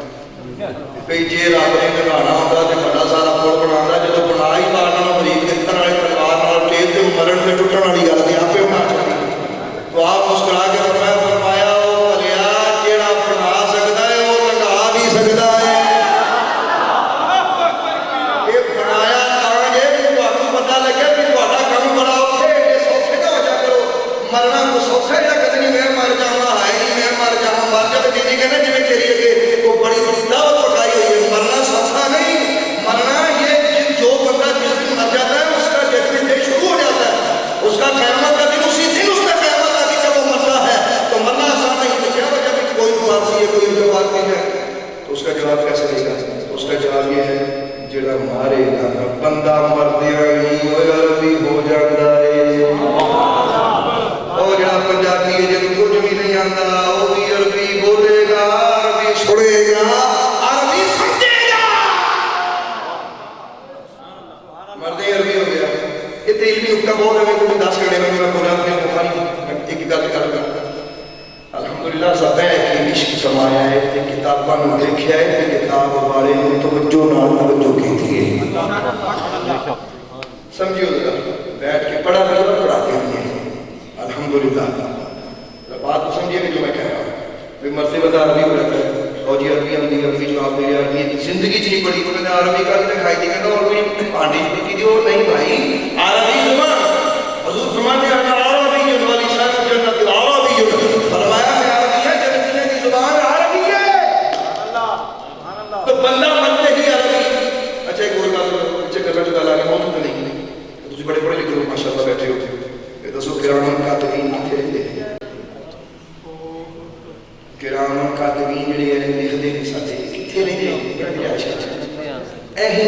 کئی جی رب نے لگانا ہوتا تو بڑا سارا پل بنا جب بنا ہی پارنا مریض دیکھنے والے تلوار تیز تو مرن سے ٹوٹن والی گل نہیں آپ ہونا چاہیے۔ تو آپ مسکرا کے فرمایا وہ بھلیا جیڑا بنا سکتا ہے وہ لگا بھی سکتا ہے۔ یہ بنایا کہاں جے کہ تمہیں پتا لگے کہ تھوڑا کم بڑا اوکھے یہ سوکھے نہ ہو جا کرو، مرنا کو سوکھا ہے کتنی میں مر جاواں ہائے نہیں میں مر جاواں مر جا تو جی کہنا جی تیری اگے وہ بڑی بڑی دعوت پکائی ہوئی ہے۔ مرنا سوکھا نہیں، مرنا یہ جو بندہ جس دن مر جاتا ہے اس کا ججمنٹ ڈے شروع ہو جاتا ہے، اس کا قیامت کا دن اسی دن اس کا قیامت کا دن جب وہ مرتا ہے تو مرنا آسان نہیں۔ تو کیا وجہ کہ کوئی فارسی ہے کوئی جواب نہیں ہے تو اس کا جواب کیسے دے گا؟ اس کا جواب یہ ہے جڑا مارے گا بندہ مردیا نہیں وہ عربی ہو جاتا ہے، اور جڑا پنجابی ہے جب کچھ بھی نہیں آتا وہ بھی عربی بولے گا، عربی سنے گا، عربی سمجھے گا، مرد عربی ہو گیا۔ یہ تیل بھی نکتا بہت ہے، میں کوئی 10 گھنٹے میں بولا اپنے بخاری ایک گل کر گا الحمدللہ زبان کی عشق سمایا ہے کہ کتاباں نے دیکھا ہے کہ کتاب بارے میں توجہ نال توجہ کی تھی سمجھیو ذرا بیٹھ کے پڑھا کر پڑھاتے ہیں الحمدللہ۔ بات کو سمجھیے کہ جو میں کہہ رہا ہوں کوئی مرتے بتا عربی ہو جاتا ہے اور جی عربی عربی جو آپ میری عربی زندگی چ نہیں پڑھی تو کہتے عربی کا بھی کھائی تھی کہتا اور کوئی پانڈی کی تھی وہ نہیں بھائی عربی زبان حضور فرماتے ہیں عربی والی شان جنت العربی فرمایا میں عربی ہے جنت کی زبان عربی ہے تو بندہ مرتے ہی عربی۔ اچھا ایک اور بات اچھا کرنا جو گل آ گیا موت تو نہیں تجھے بڑے بڑے لکھ رہے ہو ماشاءاللہ بیٹھے ہو کہ دسو کرام کاتبین کتنے رہتے ہیں؟ کرام کاتبین جڑے لکھتے ہیں ساتھ کتنے رہتے ہیں؟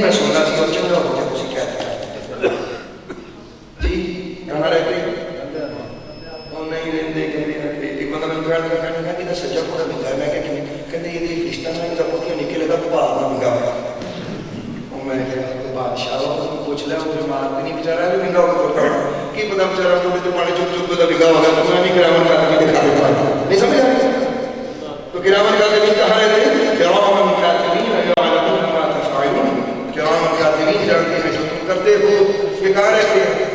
میں سننا سی اور چنگا ہو جائے کسی کہتے ہیں جی کہاں رہتے ہیں وہ نہیں رہتے ایک بندہ میں کہنا کہ سجا پورا ملتا ہے میں کہتے یہ رشتہ میں جب پتیاں نکلے گا تو بھاگ نہ مہنگا ہوا میں بادشاہ پوچھ لیا مجھے مار بھی نہیں بچارا ہے مہنگا ہوگا کی پتا بچارا پورے تو پانی چپ چپ کا مہنگا ہوگا تو میں بھی کرامن کا بھی دکھا دیتا ہوں نہیں سمجھ آئے تو کرامن کا بھی کہاں رہتے ہیں کرامن کا بھی کرامن کاتبین جانتے ہیں جو تم کرتے ہو یہ کہاں رہتے ہیں؟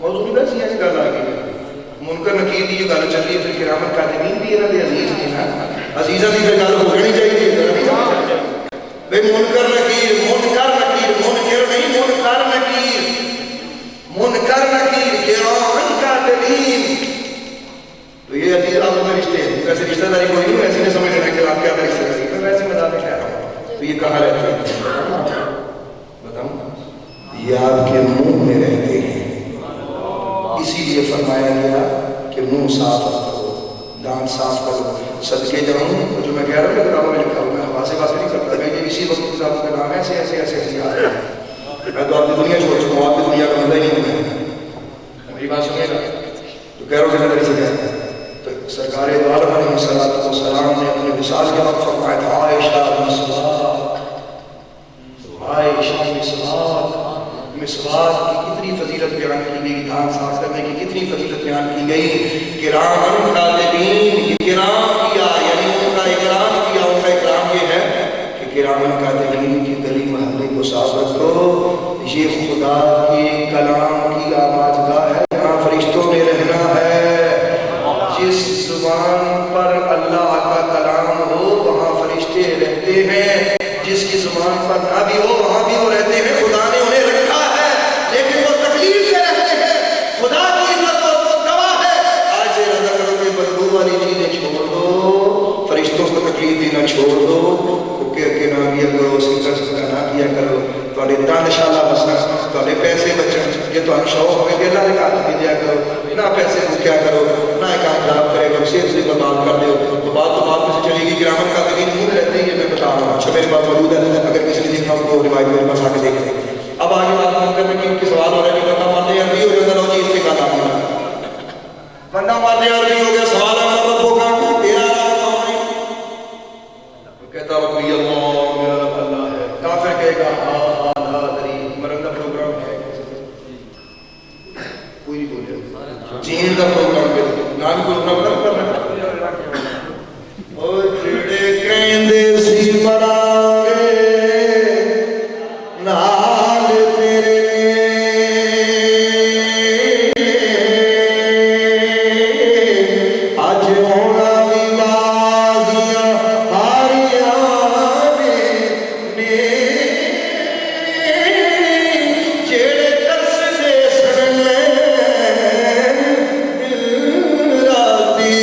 موضوع بھی بس یہ گل آ گئی منکر نکیر کی جو گل چل رہی ہے پھر کرامن کاتبین بھی انہوں نے عزیز نے نا عزیزہ کی پھر گل ہو جانی چاہیے بھائی منکر نکیر منکر نکیر منکر نہیں منکر نکیر منکر نکیر کرامن کاتبین تو یہ عزیز آپ میں رشتے ہیں ویسے رشتہ داری کوئی نہیں ویسے نہیں سمجھ رہے کہ آپ کیا رشتہ داری میں ویسے میں دعوے کہہ رہا ہوں تو یہ کہاں رہتے ہیں بتاؤں یہ آپ کے منہ میں رہتے ہیں اسی لیے فرمایا گیا کہ منہ صاف کرو دان صاف کرو صدقے جاؤں جو میں کہہ رہا ہوں کہ کتابوں میں لکھا ہوں میں حواسے واسے نہیں کرتا میں یہ اسی وقت صاحب کا نام ایسے ایسے ایسے ایسے آ رہے ہیں میں تو آپ کی دنیا چھوڑ چکا ہوں آپ کی دنیا کا بندہ ہی نہیں ہوں میری بات سنیے گا تو کہہ رہا ہوں کہ نظر سے کہتے ہیں تو سرکار دو عالم علیہ السلام نے اپنے وصال کے وقت فرمایا تھا عائشہ مسواک کی کتنی فضیلت بیان کی گئی دان صاف کرنے کی کتنی فضیلت بیان کی گئی کرام کاتبین کرام کیا یعنی ان کا اکرام کیا ان کا اکرام یہ ہے کہ کرام کاتبین کی گلی محلے کو صاف رکھو یہ خدا کے کلام کی آماجگاہ ہے جہاں فرشتوں نے رہنا ہے جس زبان پر اللہ کا کلام ہو وہاں فرشتے رہتے ہیں جس کی زبان پر نہ بھی ہو وہاں بھی وہ رہتے ہیں خدا نے انہیں رکھا ہے لیکن وہ تکلیف سے رہتے ہیں خدا کی عزت اور وہ گواہ ہے آج سے ارادہ کرو کہ بدبو والی چیزیں چھوڑ دو فرشتوں کو تکلیف دینا چھوڑ دو کہ نہ کیا کرو سکا نہ کیا کرو تھوڑے تن شالا بسنا تھوڑے پیسے تو ہم شوق ہوئے کہ اللہ نے کہا کہ دیا کرو نہ پیسے رکھیا کرو نہ کام خراب کرے کرو صرف سے برباد کر دو تو بات میں سے چلے گی گرامر کا دین دور رہتے ہی میں بتا رہا ہوں اچھا میرے پاس موجود ہے اگر کسی نے دیکھا ہو تو روایت میرے پاس آ کے دیکھ لیں اب آگے بات کرنے کی ان کے سوال ہو رہے ہیں کہ بندہ مانتے عربی ہو جاتا لو جی اس سے کا نام ہوگا بندہ مانتے عربی ہو گیا سوال ہے رب ہوگا تیرا رب ہے کہتا ربی اللہ میرا رب اللہ ہے کافر کہے گا آدھا دری مرندہ پروگرام ہے کوئی نہیں بولے چین کا پروگرام ہے نام کو پروگرام کر رہا ہے اور جڑے کہندے سی مرانگے نال تیرے اج ہونا بھی بازیاں ہاریاں نے جڑے ترس دے سن دل راتی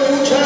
پوچھا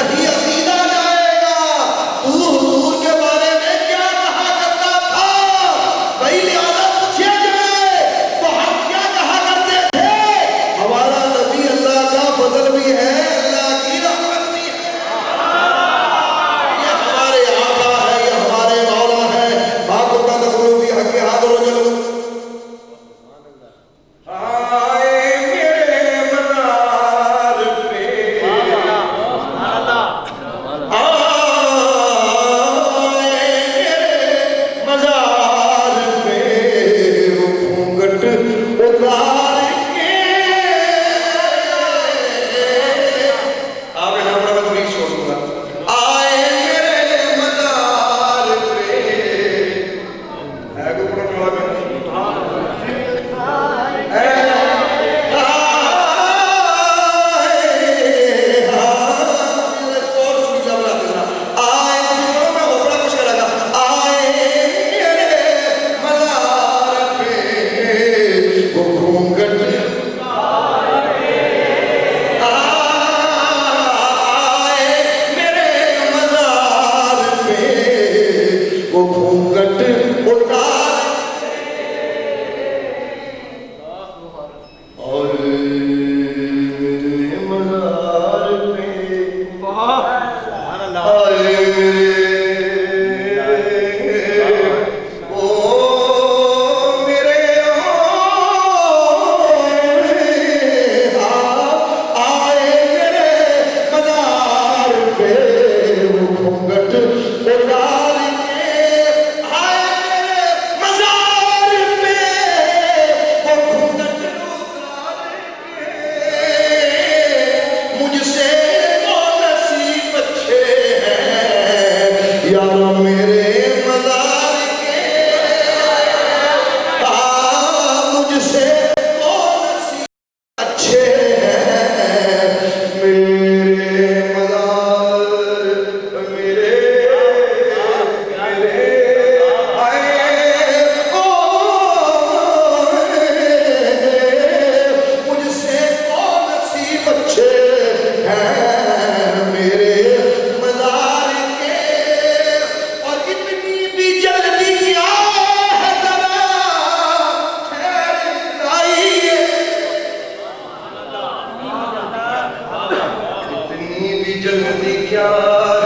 جلد کیا